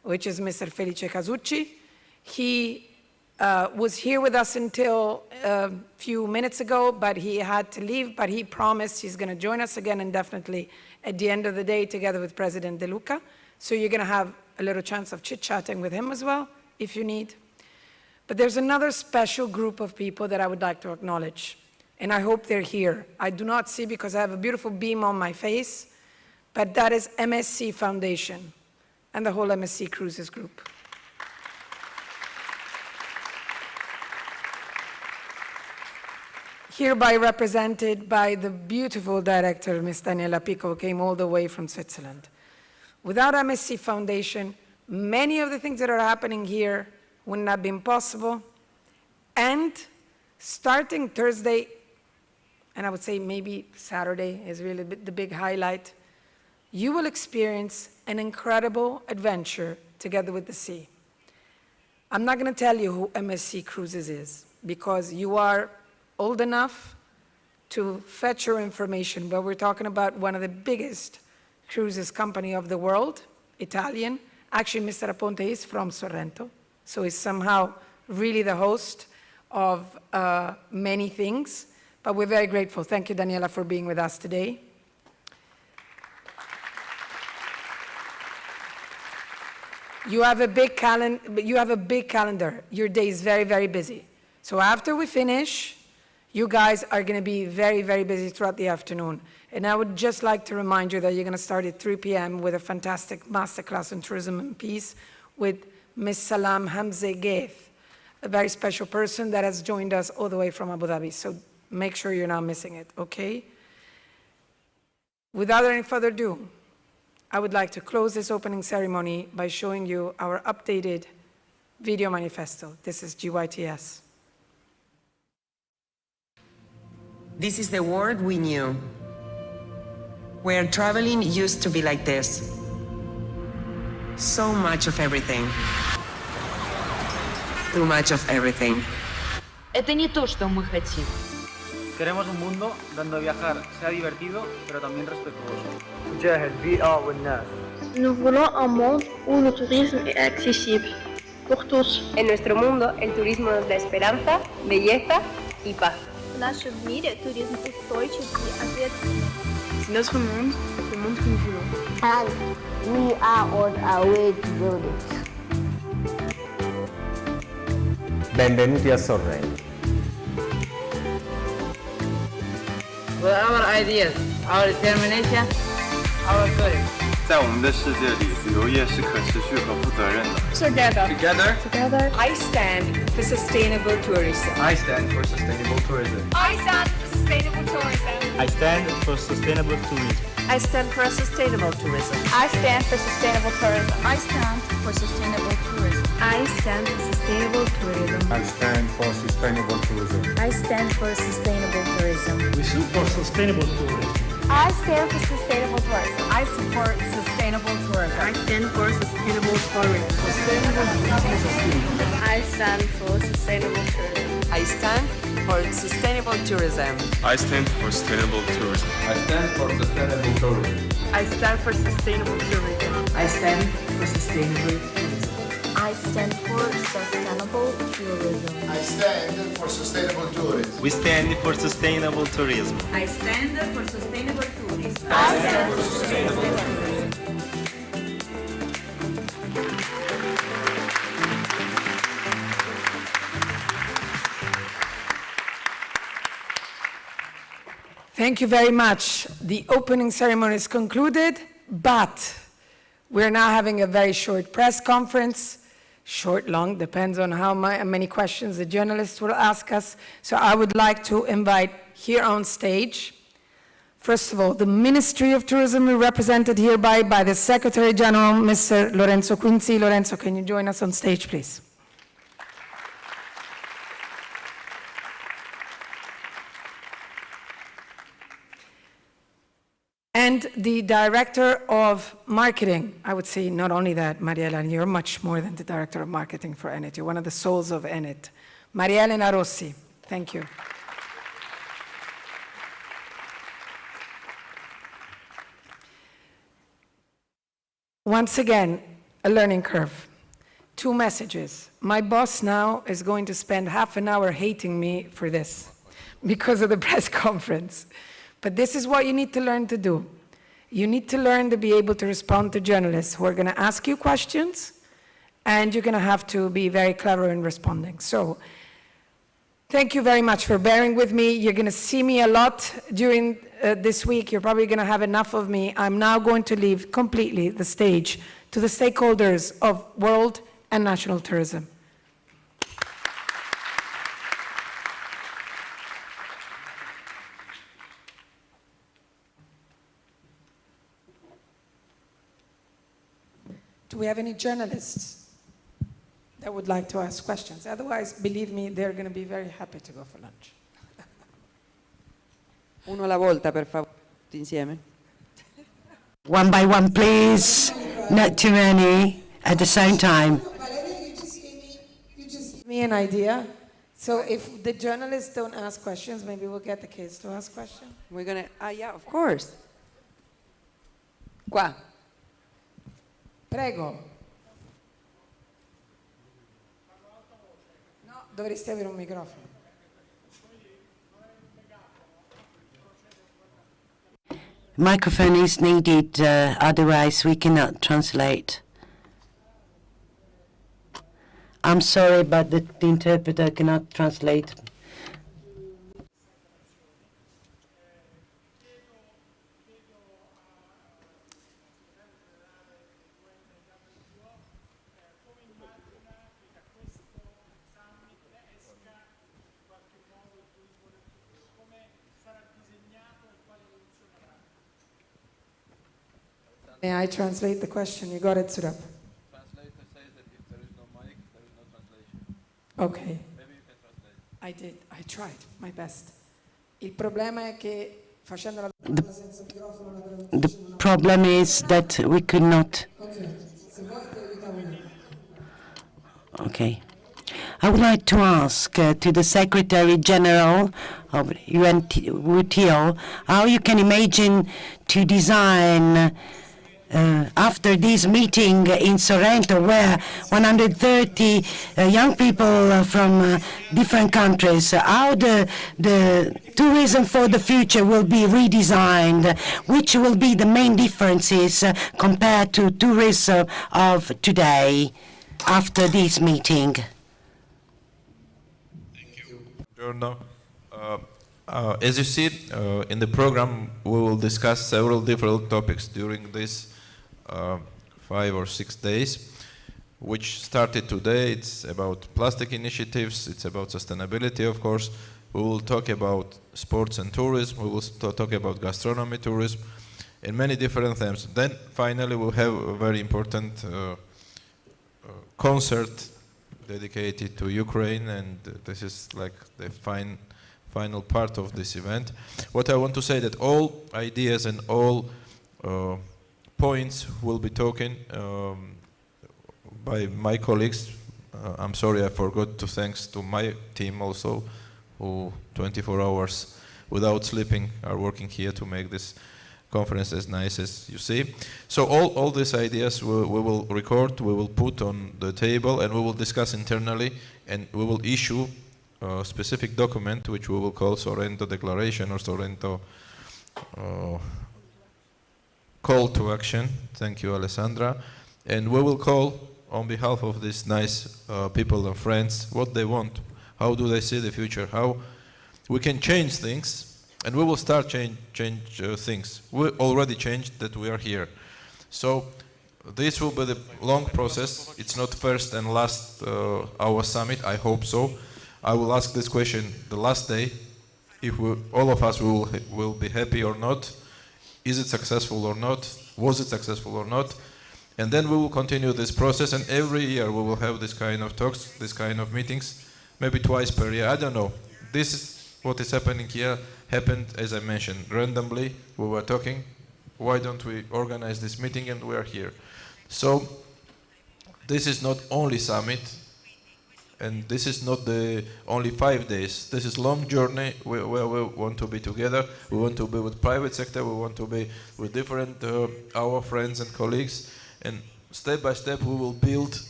which is Mr. Felice Casucci. He was here with us until a few minutes ago, but he had to leave, but he promised he's going to join us again indefinitely at the end of the day together with President De Luca. So you're going to have a little chance of chit-chatting with him as well, if you need. But there's another special group of people that I would like to acknowledge, and I hope they're here. I do not see because I have a beautiful beam on my face, but that is MSC Foundation and the whole MSC Cruises group. Hereby represented by the beautiful director, Ms. Daniela Pico, who came all the way from Switzerland. Without MSC Foundation, many of the things that are happening here wouldn't have been possible. And starting Thursday, and I would say maybe Saturday is really the big highlight, you will experience an incredible adventure together with the sea. I'm not going to tell you who MSC Cruises is, because you are old enough to fetch your information, but we're talking about one of the biggest cruises company of the world, Italian. Actually, Mr. Aponte is from Sorrento, so he's somehow really the host of many things, but we're very grateful. Thank you, Daniela, for being with us today. You have a big calendar. Your day is very, very busy. So after we finish, you guys are going to be very, very busy throughout the afternoon. And I would just like to remind you that you're going to start at 3 p.m. with a fantastic masterclass on tourism and peace with Ms. Salam Hamzegeth, a very special person that has joined us all the way from Abu Dhabi. So make sure you're not missing it, okay? Without any further ado, I would like to close this opening ceremony by showing you our updated video manifesto. This is GYTS. This is the world we knew, where traveling used to be like this. So much of everything. Too much of everything. Это не то, что мы хотим. Queremos un mundo donde viajar sea divertido, pero también respetuoso. Nous voulons un monde où le tourisme est accessible pour tous. En nuestro mundo, el turismo nos da esperanza, belleza y paz. В нашем мире туризм устойчив и ответственный. C'est notre monde, le monde que nous voulons. And we are on our way to build it. Benvenuti a Sorrento. With our ideas, our determination, our courage. 在我们的世界里，旅游业是可持续和负责任的。Together. Together. Together. I stand for sustainable tourism. I stand for sustainable tourism. I stand for sustainable tourism. I stand for sustainable tourism. I stand for sustainable tourism. I stand for sustainable tourism. I stand for sustainable tourism. I stand for sustainable tourism. I stand for sustainable tourism. I stand for sustainable tourism. We support sustainable tourism. I stand for sustainable tourism. I support sustainable tourism. I stand for sustainable tourism. I stand for sustainable tourism. I stand for sustainable tourism. I stand for sustainable tourism. I stand for sustainable tourism. I stand for sustainable tourism. I stand for sustainable tourism. I stand for sustainable tourism. I stand for sustainable tourism. We stand for sustainable tourism. I stand for sustainable tourism. I stand for sustainable tourism. Thank you very much. The opening ceremony is concluded, but We're now having a very short press conference. Short, long, depends on how many questions the journalists will ask us. So I would like to invite here on stage, first of all, the Ministry of Tourism, represented hereby by the Secretary General, Mr. Lorenzo Quincy. Lorenzo, can you join us on stage, please? And the Director of Marketing. I would say not only that, Mariela, and you're much more than the Director of Marketing for Enit. You're one of the souls of Enit. Marielena Rossi, thank you. Once again, a learning curve. 2 messages. My boss now is going to spend half an hour hating me for this because of the press conference. But this is what you need to learn to do. You need to learn to be able to respond to journalists who are going to ask you questions, and you're going to have to be very clever in responding. So thank you very much for bearing with me. You're going to see me a lot during this week. You're probably going to have enough of me. I'm now going to leave completely the stage to the stakeholders of world and national tourism. Do we have any journalists that would like to ask questions? Otherwise, believe me, they're going to be very happy to go for lunch. Uno alla volta, per favore, tutti insieme. One by one, please. Not too many at the same time. You just gave me an idea. So if the journalists don't ask questions, maybe we'll get the kids to ask questions. We're gonna, yeah, of course. Qua. Prego. No, dovresti avere un microfono. Microphone is needed, otherwise we cannot translate. I'm sorry, but the interpreter cannot translate. May I translate the question? You got it, Surab. Translator says that if there is no mic, there is no translation. Okay. Maybe you can translate. I did. I tried my best. Il problema è che facendo la domanda senza microfono la traduzione The problem is that we could not. Okay. I would like to ask to the Secretary General of UNTO how you can imagine to design after this meeting in Sorrento, where 130 young people from different countries, how the tourism for the future will be redesigned, which will be the main differences compared to tourism of today after this meeting. Buongiorno. As you see in the program, we will discuss several different topics during this 5 or 6 days, which started today. It's about plastic initiatives, it's about sustainability, of course. We will talk about sports and tourism, we will talk about gastronomy tourism, and many different themes. Then finally we'll have a very important concert dedicated to Ukraine, and this is like the final part of this event. What I want to say that all ideas and all points will be taken by my colleagues. I'm sorry I forgot to thanks to my team also, who 24 hours without sleeping are working here to make this conference as nice as you see. So all these ideas we will record, we will put on the table, and we will discuss internally, and we will issue a specific document which we will call Sorrento Declaration or Sorrento Call to Action. Thank you, Alessandra. And we will call on behalf of these nice people and friends what they want, how do they see the future, how we can change things. And we will start change things. We already changed that we are here. So this will be the long process. It's not first and last our summit. I hope so. I will ask this question the last day. If all of us will be happy or not, is it successful or not, was it successful or not, and then we will continue this process, and every year we will have this kind of talks, this kind of meetings, maybe twice per year, I don't know. This is what is happening here, happened, as I mentioned, randomly. We were talking, why don't we organize this meeting, and we are here. So this is not only summit, and this is not the only 5 days. This is long journey where we want to be together. We want to be with private sector. We want to be with different our friends and colleagues. And step by step, we will build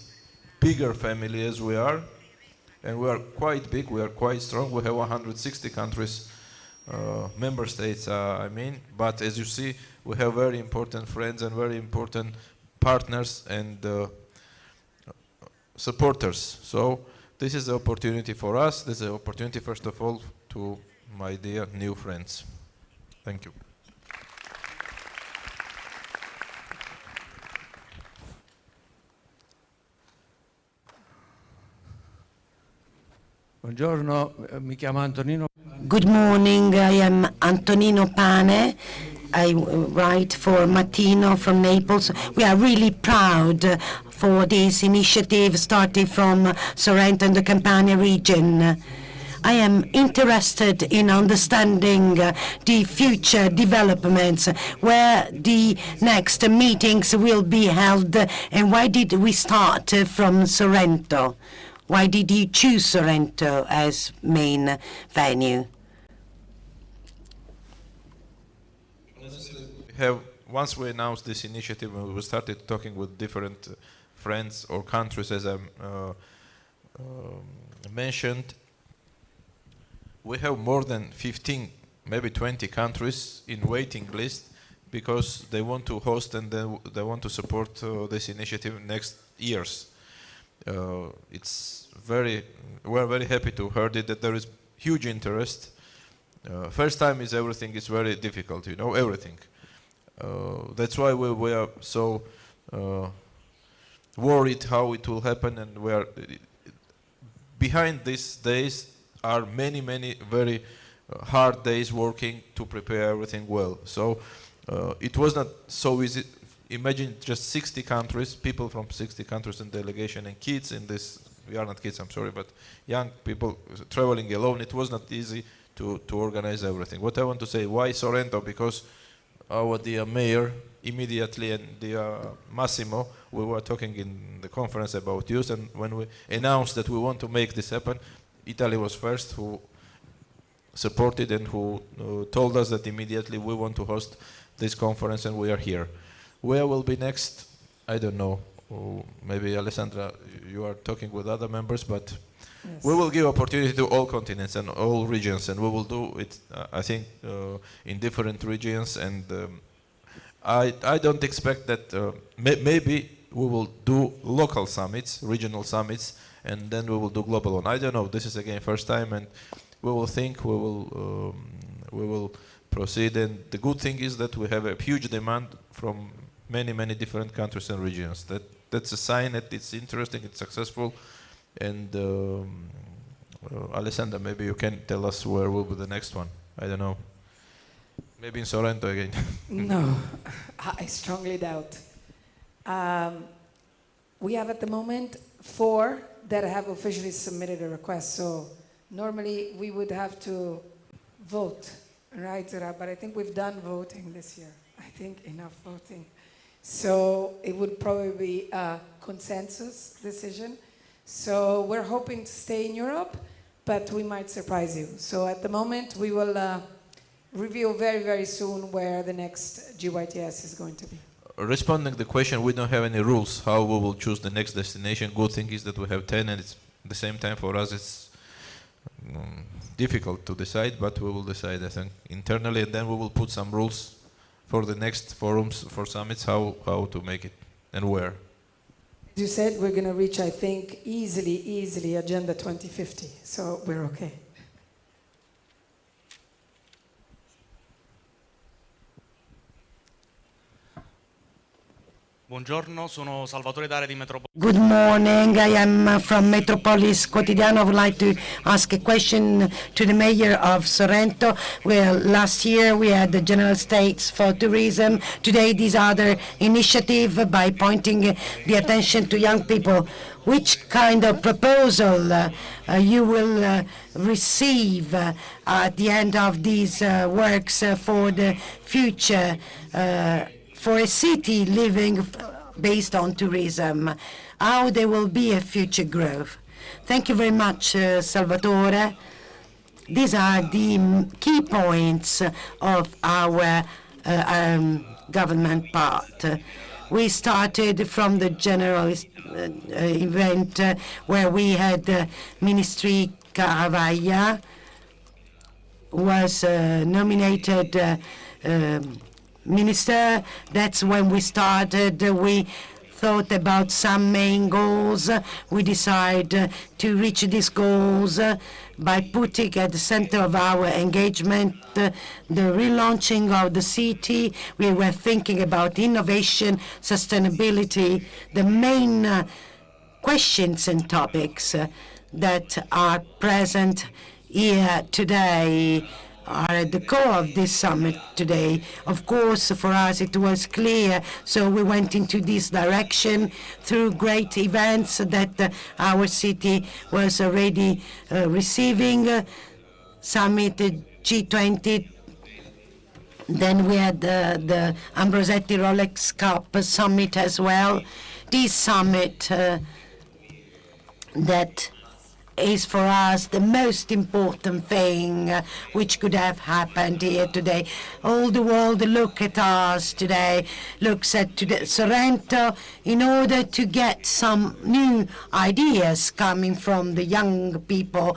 bigger family as we are. And we are quite big. We are quite strong. We have 160 countries, member states, I mean. But as you see, we have very important friends and very important partners and supporters. So this is the opportunity for us. This is the opportunity, first of all, to my dear new friends. Thank you. Buongiorno, mi chiamo Antonino. Good morning, I am Antonino Pane. I write for Mattino from Naples. We are really proud for this initiative starting from Sorrento and the Campania region. I am interested in understanding the future developments, where the next meetings will be held, and why did we start from Sorrento? Why did you choose Sorrento as main venue? Once we announced this initiative, we started talking with different friends or countries, as I mentioned. We have more than 15, maybe 20 countries in waiting list because they want to host and they want to support this initiative next years. We're very happy to hear that there is huge interest. First time is everything is very difficult, you know, everything. That's why we are so worried how it will happen, and we are behind these days are many very hard days working to prepare everything well. So it was not so easy. Imagine just 60 countries, people from 60 countries in delegation, and kids in this, we are not kids, I'm sorry, but young people traveling alone. It was not easy to organize everything. What I want to say, why Sorrento? Because our dear mayor immediately, and dear Massimo, we were talking in the conference about youth, and when we announced that we want to make this happen, Italy was first who supported and who told us that immediately we want to host this conference, and we are here. Where will be next? I don't know. Maybe Alessandra, you are talking with other members, but yes. We will give opportunity to all continents and all regions, and we will do it, I think, in different regions. And I don't expect that maybe we will do local summits, regional summits, and then we will do global one. I don't know. This is again first time, and we will think. We will proceed. And the good thing is that we have a huge demand from many different countries and regions. That's a sign that it's interesting, it's successful. And Alessandra, maybe you can tell us where will be the next one. I don't know. Maybe in Sorrento again. No, I strongly doubt. We have at the moment 4 that have officially submitted a request. So normally we would have to vote, right, Zura? But I think we've done voting this year. I think enough voting. So it would probably be a consensus decision. So we're hoping to stay in Europe, but we might surprise you. So at the moment, we will reveal very soon where the next GYTS is going to be. Responding to the question, we don't have any rules how we will choose the next destination. Good thing is that we have 10, and it's at the same time for us it's difficult to decide, but we will decide, I think, internally, and then we will put some rules for the next forums, for summits, how to make it and where. As you said, we're going to reach, I think, easily Agenda 2050, so we're okay. Buongiorno, sono Salvatore Dare di Metropolitano. Good morning. I am from Metropolis Quotidiano. I would like to ask a question to the Mayor of Sorrento. Well, last year we had the General States for Tourism. Today, this other initiative by pointing the attention to young people. Which kind of proposal you will receive at the end of these works for the future? For a city living based on tourism, how there will be a future growth. Thank you very much, Salvatore. These are the key points of our government part. We started from the general event where we had Ministry Caravaglia was nominated minister. That's when we started. We thought about some main goals. We decided to reach these goals by putting at the center of our engagement the relaunching of the city. We were thinking about innovation, sustainability, the main questions and topics that are present here today are at the core of this summit today. Of course, for us it was clear, so we went into this direction through great events that our city was already receiving. Summit G20, then we had the Ambrosetti Rolex Cup Summit as well. This summit that is for us the most important thing which could have happened here today. All the world look at us today, looks at Sorrento in order to get some new ideas coming from the young people,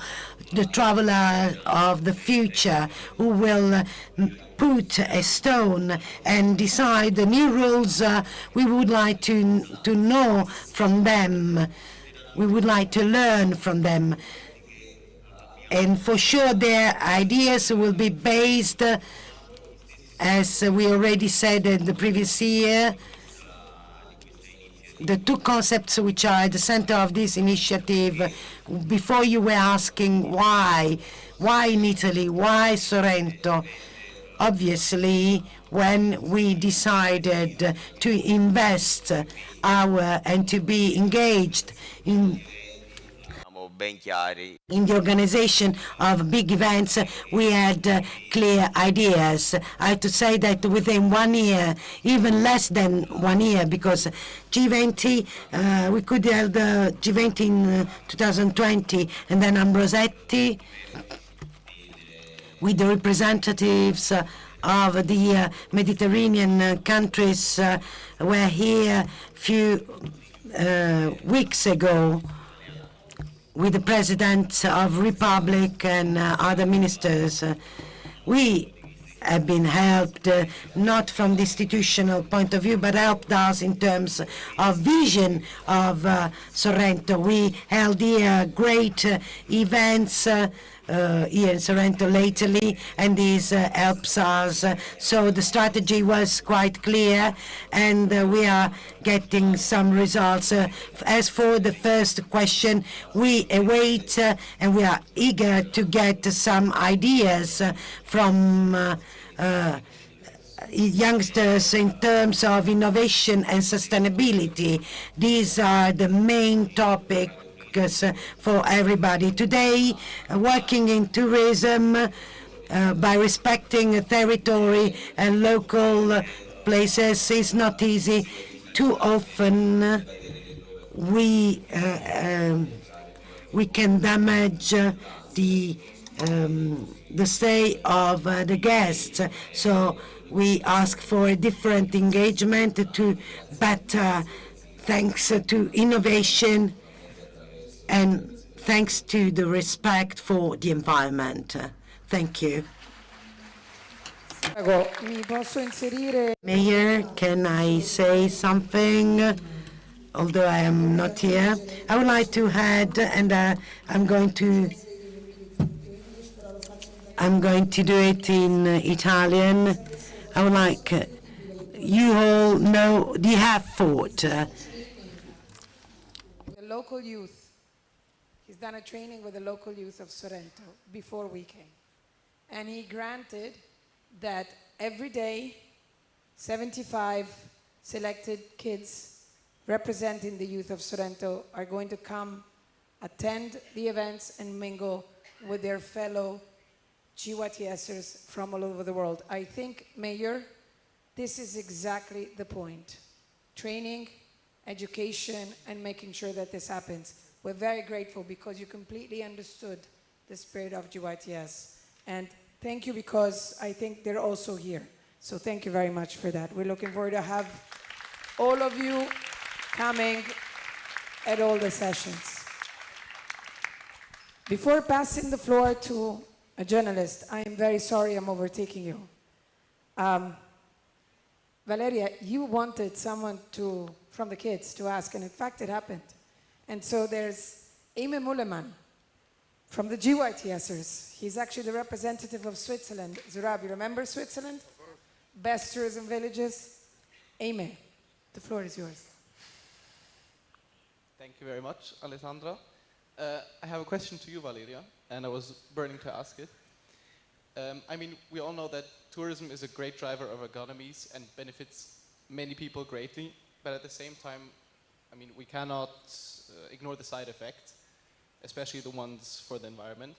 the traveler of the future, who will put a stone and decide the new rules we would like to know from them. We would like to learn from them. And for sure their ideas will be based, as we already said in the previous year, the two concepts which are at the center of this initiative. Before you were asking why in Italy, why Sorrento? Obviously, when we decided to invest and to be engaged in the organization of big events, we had clear ideas. I have to say that within 1 year, even less than 1 year, because G20, we could have the G20 in 2020, and then Ambrosetti, with the representatives of the Mediterranean countries were here a few weeks ago with the President of Republic and other ministers. We have been helped, not from the institutional point of view, but helped us in terms of vision of Sorrento. We held here great events here in Sorrento lately, and this helps us. So the strategy was quite clear, and we are getting some results. As for the first question, we await and we are eager to get some ideas from youngsters in terms of innovation and sustainability. These are the main topics for everybody. Today, working in tourism by respecting territory and local places is not easy. Too often we can damage the stay of the guests. So we ask for a different engagement to better, thanks to innovation and thanks to the respect for the environment. Thank you. Mayor, can I say something? Although I am not here, I would like to add, and I'm going to do it in Italian. I would like you all know you have fought. The local youth, he's done a training with the local youth of Sorrento before we came. And he granted that every day, 75 selected kids representing the youth of Sorrento are going to come, attend the events, and mingle with their fellow GYTSers from all over the world. I think, Mayor, this is exactly the point. Training, education, and making sure that this happens. We're very grateful because you completely understood the spirit of GYTS. And thank you, because I think they're also here. So thank you very much for that. We're looking forward to have all of you coming at all the sessions. Before passing the floor to a journalist, I am very sorry I'm overtaking you. Valeria, you wanted someone from the kids to ask, and in fact it happened. And so there's Amy Mulleman from the GYTSers. He's actually the representative of Switzerland. Zurab, you remember Switzerland? Best tourism villages. Amy, the floor is yours. Thank you very much, Alessandra. I have a question to you, Valeria, and I was burning to ask it. I mean, we all know that tourism is a great driver of economies and benefits many people greatly, but at the same time, I mean, we cannot ignore the side effects, especially the ones for the environment.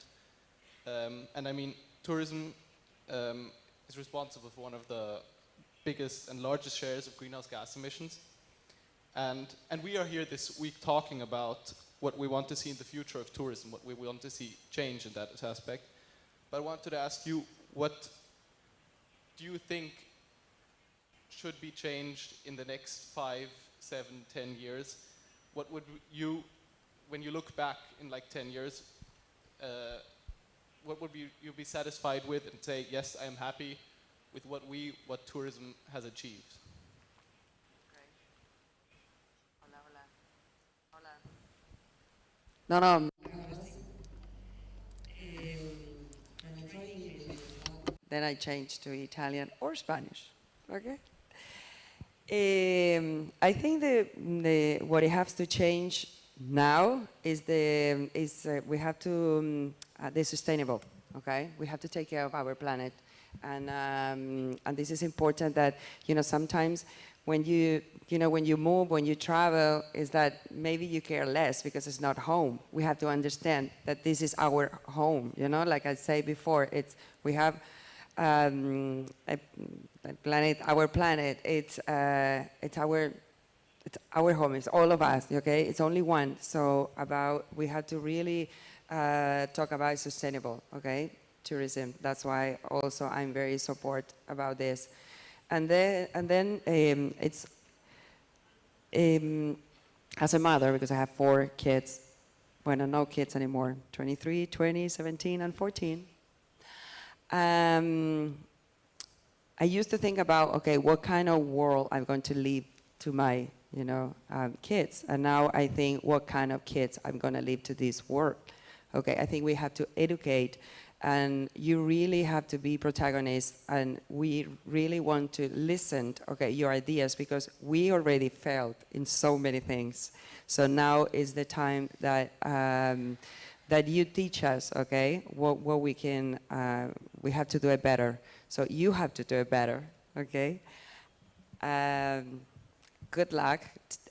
And I mean, tourism is responsible for one of the biggest and largest shares of greenhouse gas emissions. And we are here this week talking about what we want to see in the future of tourism, what we want to see change in that aspect. But I wanted to ask you, what do you think should be changed in the next 5, 7, 10 years? What would you, when you look back in like 10 years, what would you be satisfied with and say, yes, I am happy with what tourism has achieved? No. Then I changed to Italian or Spanish. Okay. I think what it has to change now is we have to the sustainable. Okay, we have to take care of our planet, and this is important. That sometimes when you move, when you travel, is that maybe you care less because it's not home. We have to understand that this is our home. Like I said before, we have a planet. Our planet. It's our home. It's all of us. Okay, it's only one. So we have to really talk about sustainable. Okay, tourism. That's why also I'm very support about this. And then it's as a mother, because I have 4 kids, well, no kids anymore, 23, 20, 17, and 14. I used to think about, okay, what kind of world I'm going to leave to my, kids. And now I think, what kind of kids I'm going to leave to this world. Okay, I think we have to educate, and you really have to be protagonists, and we really want to listen to, your ideas, because we already failed in so many things. So now is the time that that you teach us, okay, what we can, we have to do it better. So you have to do it better, okay? Good luck,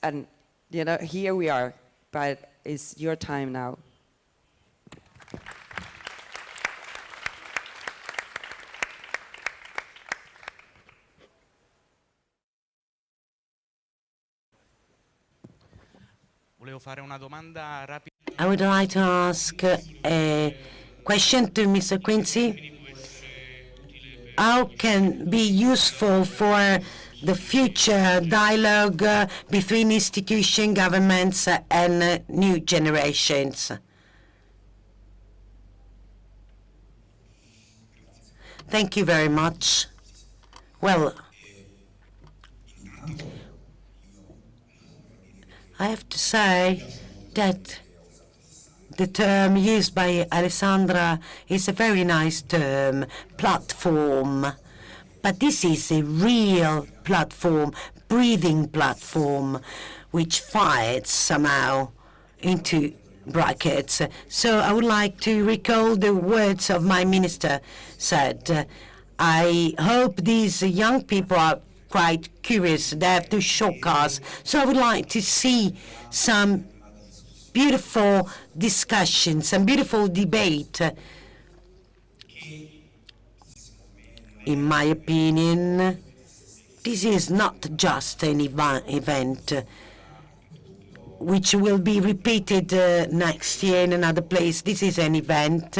and here we are, but it's your time now. I would like to ask a question to Mr. Quincy. How can be useful for the future dialogue between institutions, governments, and new generations? Thank you very much. Well, I have to say that the term used by Alessandra is a very nice term, platform. But this is a real platform, breathing platform, which fights somehow into brackets. So I would like to recall the words of my minister said. I hope these young people are quite curious. They have to shock us. So I would like to see some beautiful discussion, some beautiful debate. In my opinion, this is not just an event which will be repeated next year in another place. This is an event,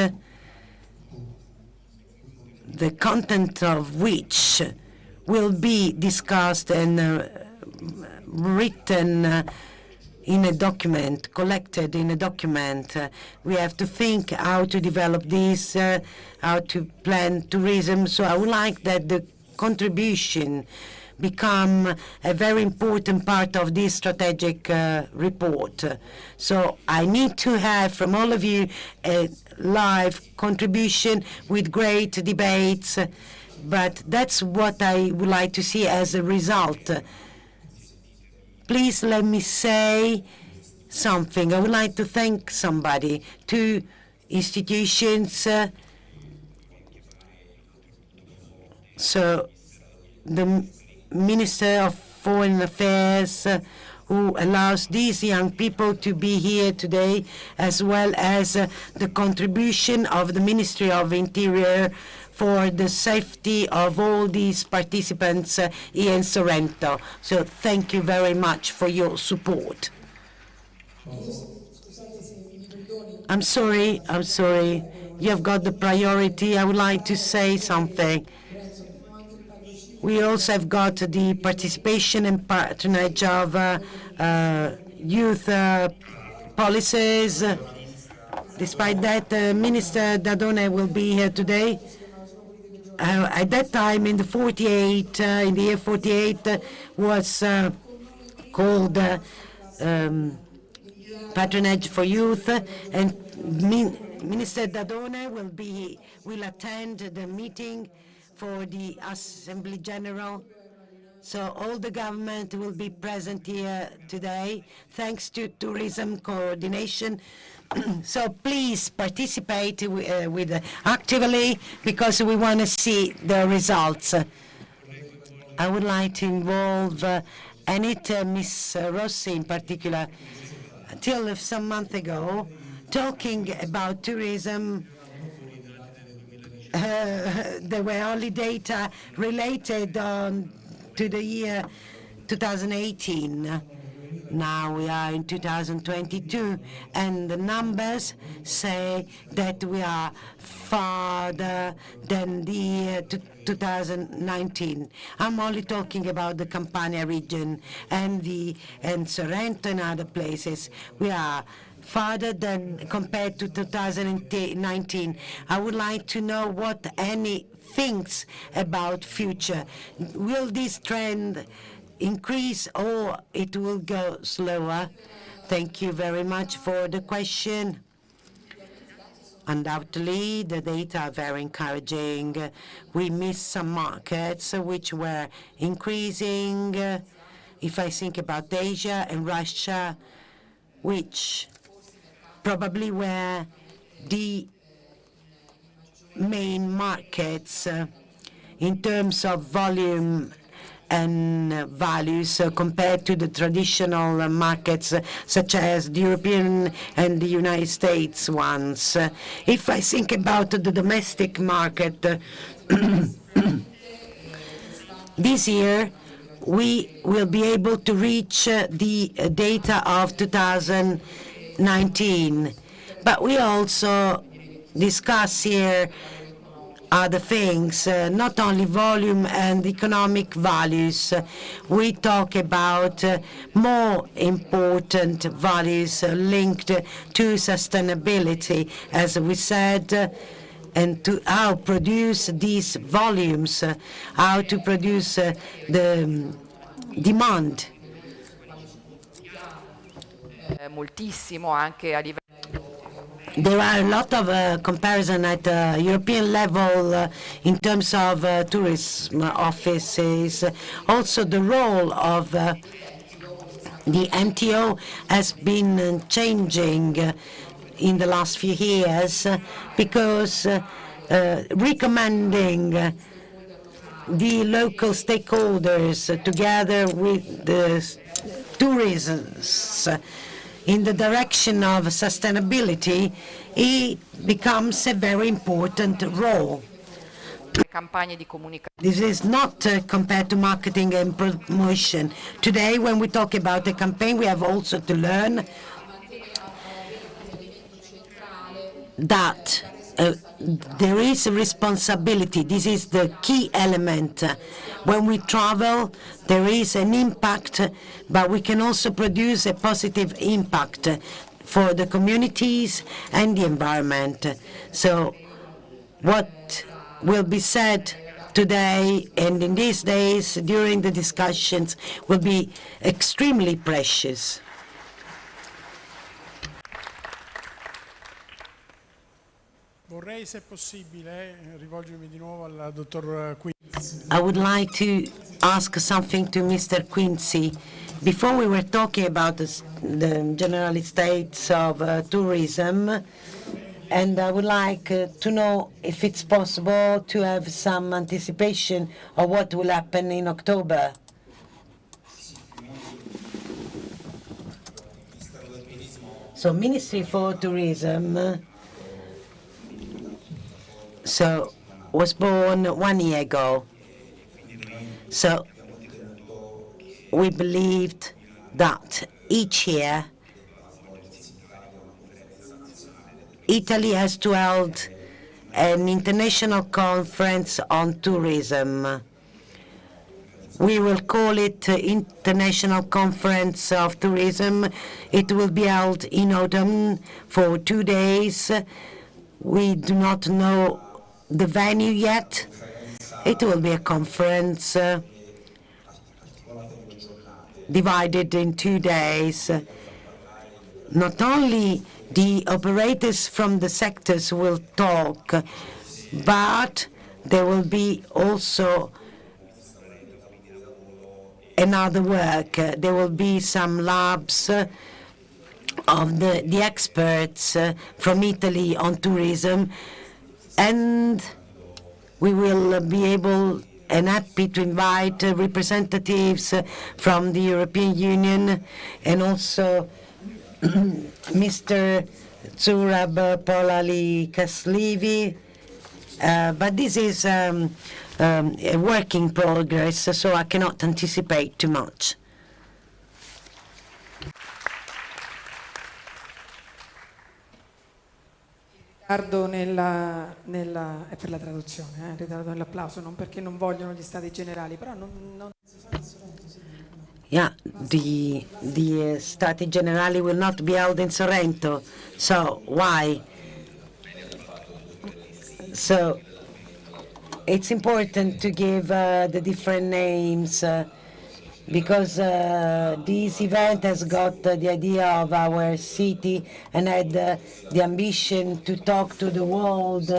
the content of which will be discussed and written in a document, collected in a document. We have to think how to develop this, how to plan tourism. So I would like that the contribution become a very important part of this strategic report. So I need to have from all of you a live contribution with great debates, but that's what I would like to see as a result. Please let me say something. I would like to thank somebody, two institutions. So the Minister of Foreign Affairs, who allows these young people to be here today, as well as the contribution of the Ministry of Interior for the safety of all these participants here in Sorrento. So thank you very much for your support. I'm sorry. You have got the priority. I would like to say something. We also have got the participation and patronage of youth policies. Despite that, Minister Dadone will be here today. At that time, in the year 48, was called patronage for youth, and Minister Dadone will attend the meeting for the Assembly General. So all the government will be present here today, thanks to tourism coordination. So please participate actively, because we want to see the results. I would like to involve Anita, Miss Rossi in particular. Until some month ago, talking about tourism, there were only data related to the year 2018. Now we are in 2022, and the numbers say that we are farther than the year 2019. I'm only talking about the Campania region and Sorrento and other places. We are farther than compared to 2019. I would like to know what Annie thinks about future. Will this trend increase or it will go slower? Thank you very much for the question. Undoubtedly, the data are very encouraging. We missed some markets which were increasing. If I think about Asia and Russia, which probably were the main markets in terms of volume and values compared to the traditional markets such as the European and the United States ones. If I think about the domestic market, this year we will be able to reach the data of 2019. But we also discuss here other things, not only volume and economic values. We talk about more important values linked to sustainability, as we said, and to how produce these volumes, how to produce the demand. Moltissimo anche a livello. There are a lot of comparison at European level in terms of tourism offices. Also, the role of the MTO has been changing in the last few years because recommending the local stakeholders together with the tourists in the direction of sustainability, it becomes a very important role. This is not compared to marketing and promotion. Today, when we talk about a campaign, we have also to learn that there is a responsibility. This is the key element. When we travel, there is an impact, but we can also produce a positive impact for the communities and the environment. So what will be said today and in these days during the discussions will be extremely precious. Vorrei, se possibile, rivolgermi di nuovo al dottor Quincy. I would like to ask something to Mr. Quincy. Before we were talking about the general states of tourism, and I would like to know if it's possible to have some anticipation of what will happen in October. So, Ministry for Tourism was born 1 year ago. So we believed that each year Italy has to hold an international conference on tourism. We will call it International Conference of Tourism. It will be held in autumn for 2 days. We do not know the venue yet. It will be a conference divided in 2 days. Not only the operators from the sectors will talk, but there will be also another work. There will be some labs of the experts from Italy on tourism, and we will be able and happy to invite representatives from the European Union and also Mr. Zurab Polali Kaslivi. But this is a work in progress, so I cannot anticipate too much. Ritardo è per la traduzione, ritardo nell'applauso, non perché non vogliono gli stati generali, però non... Yeah, the Stati Generali will not be held in Sorrento. So why? So it's important to give the different names because this event has got the idea of our city and had the ambition to talk to the world.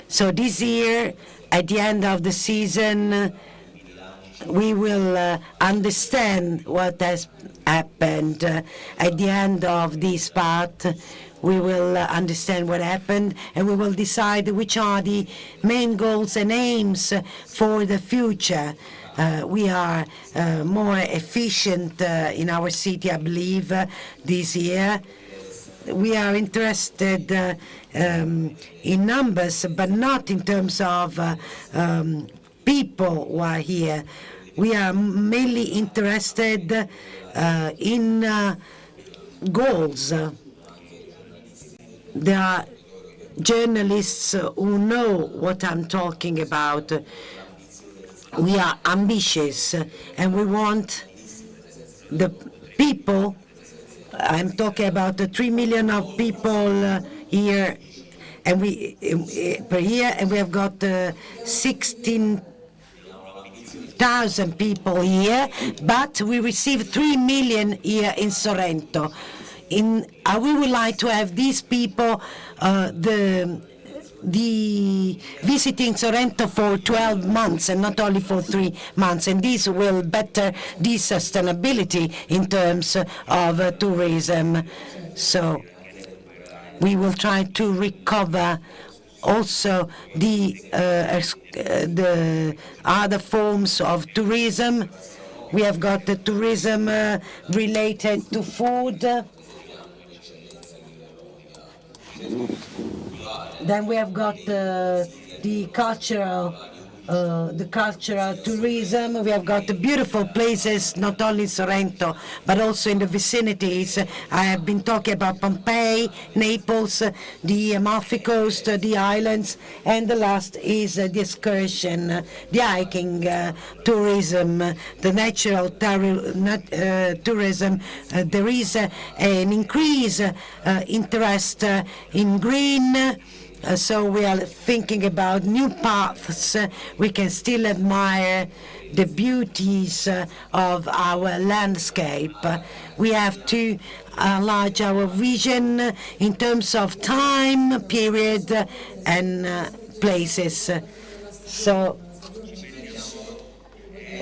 So this year, at the end of the season, we will understand what has happened. At the end of this part, we will understand what happened, and we will decide which are the main goals and aims for the future. We are more efficient in our city, I believe, this year. We are interested in numbers, but not in terms of people who are here. We are mainly interested in goals. There are journalists who know what I'm talking about. We are ambitious, and we want the people. I'm talking about the 3 million of people here, and per year, and we have got 16 100,000 people here, but we receive 3 million here in Sorrento. We would like to have these people, visiting Sorrento for 12 months and not only for 3 months, and this will better the sustainability in terms of tourism. So we will try to recover also the other forms of tourism. We have got the tourism related to food. Then we have got the cultural tourism. We have got the beautiful places, not only in Sorrento, but also in the vicinities. I have been talking about Pompeii, Naples, the Amalfi Coast, the islands, and the last is the excursion, the hiking tourism, the natural tourism. There is an increased interest in green. So we are thinking about new paths. We can still admire the beauties of our landscape. We have to enlarge our vision in terms of time, period, and places. So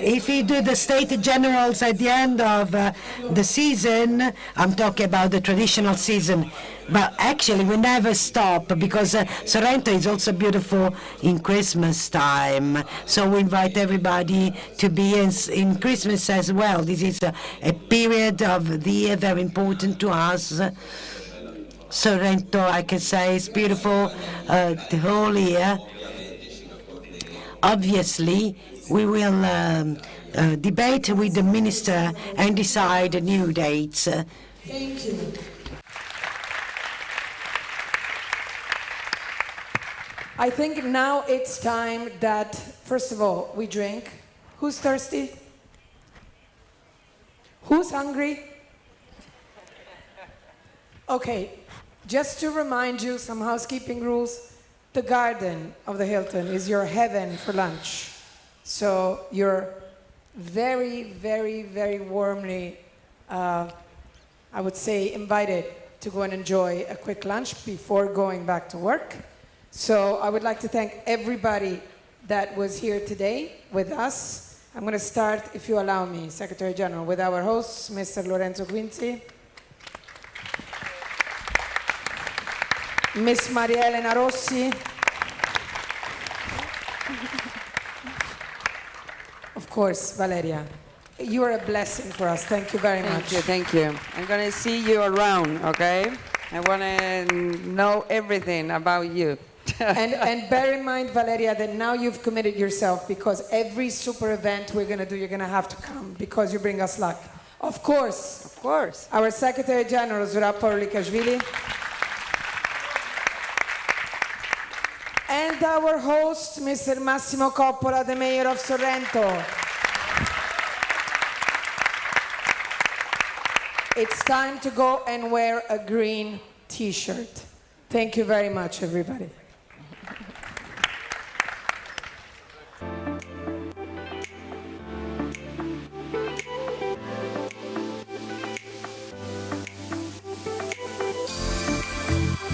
if you do the state generals at the end of the season, I'm talking about the traditional season, but actually we never stop because Sorrento is also beautiful in Christmas time. So we invite everybody to be in Christmas as well. This is a period of the year very important to us. Sorrento, I can say, is beautiful the whole year. Obviously, we will debate with the minister and decide new dates. Thank you. I think now it's time that, first of all, we drink. Who's thirsty? Who's hungry? Okay, just to remind you some housekeeping rules. The garden of the Hilton is your heaven for lunch. So you're very, very, very warmly, I would say, invited to go and enjoy a quick lunch before going back to work. So I would like to thank everybody that was here today with us. I'm going to start, if you allow me, Secretary General, with our hosts, Mr. Lorenzo Quincy, Miss Maria Elena Rossi, of course, Valeria. You are a blessing for us. Thank you very much. Thank you. I'm going to see you around, okay? I want to know everything about you. and bear in mind, Valeria, that now you've committed yourself, because every super event we're going to do, you're going to have to come because you bring us luck. Of course. Of course. Our Secretary General, Zurab Parlikashvili. And our host, Mr. Massimo Coppola, the Mayor of Sorrento. It's time to go and wear a green T-shirt. Thank you very much, everybody.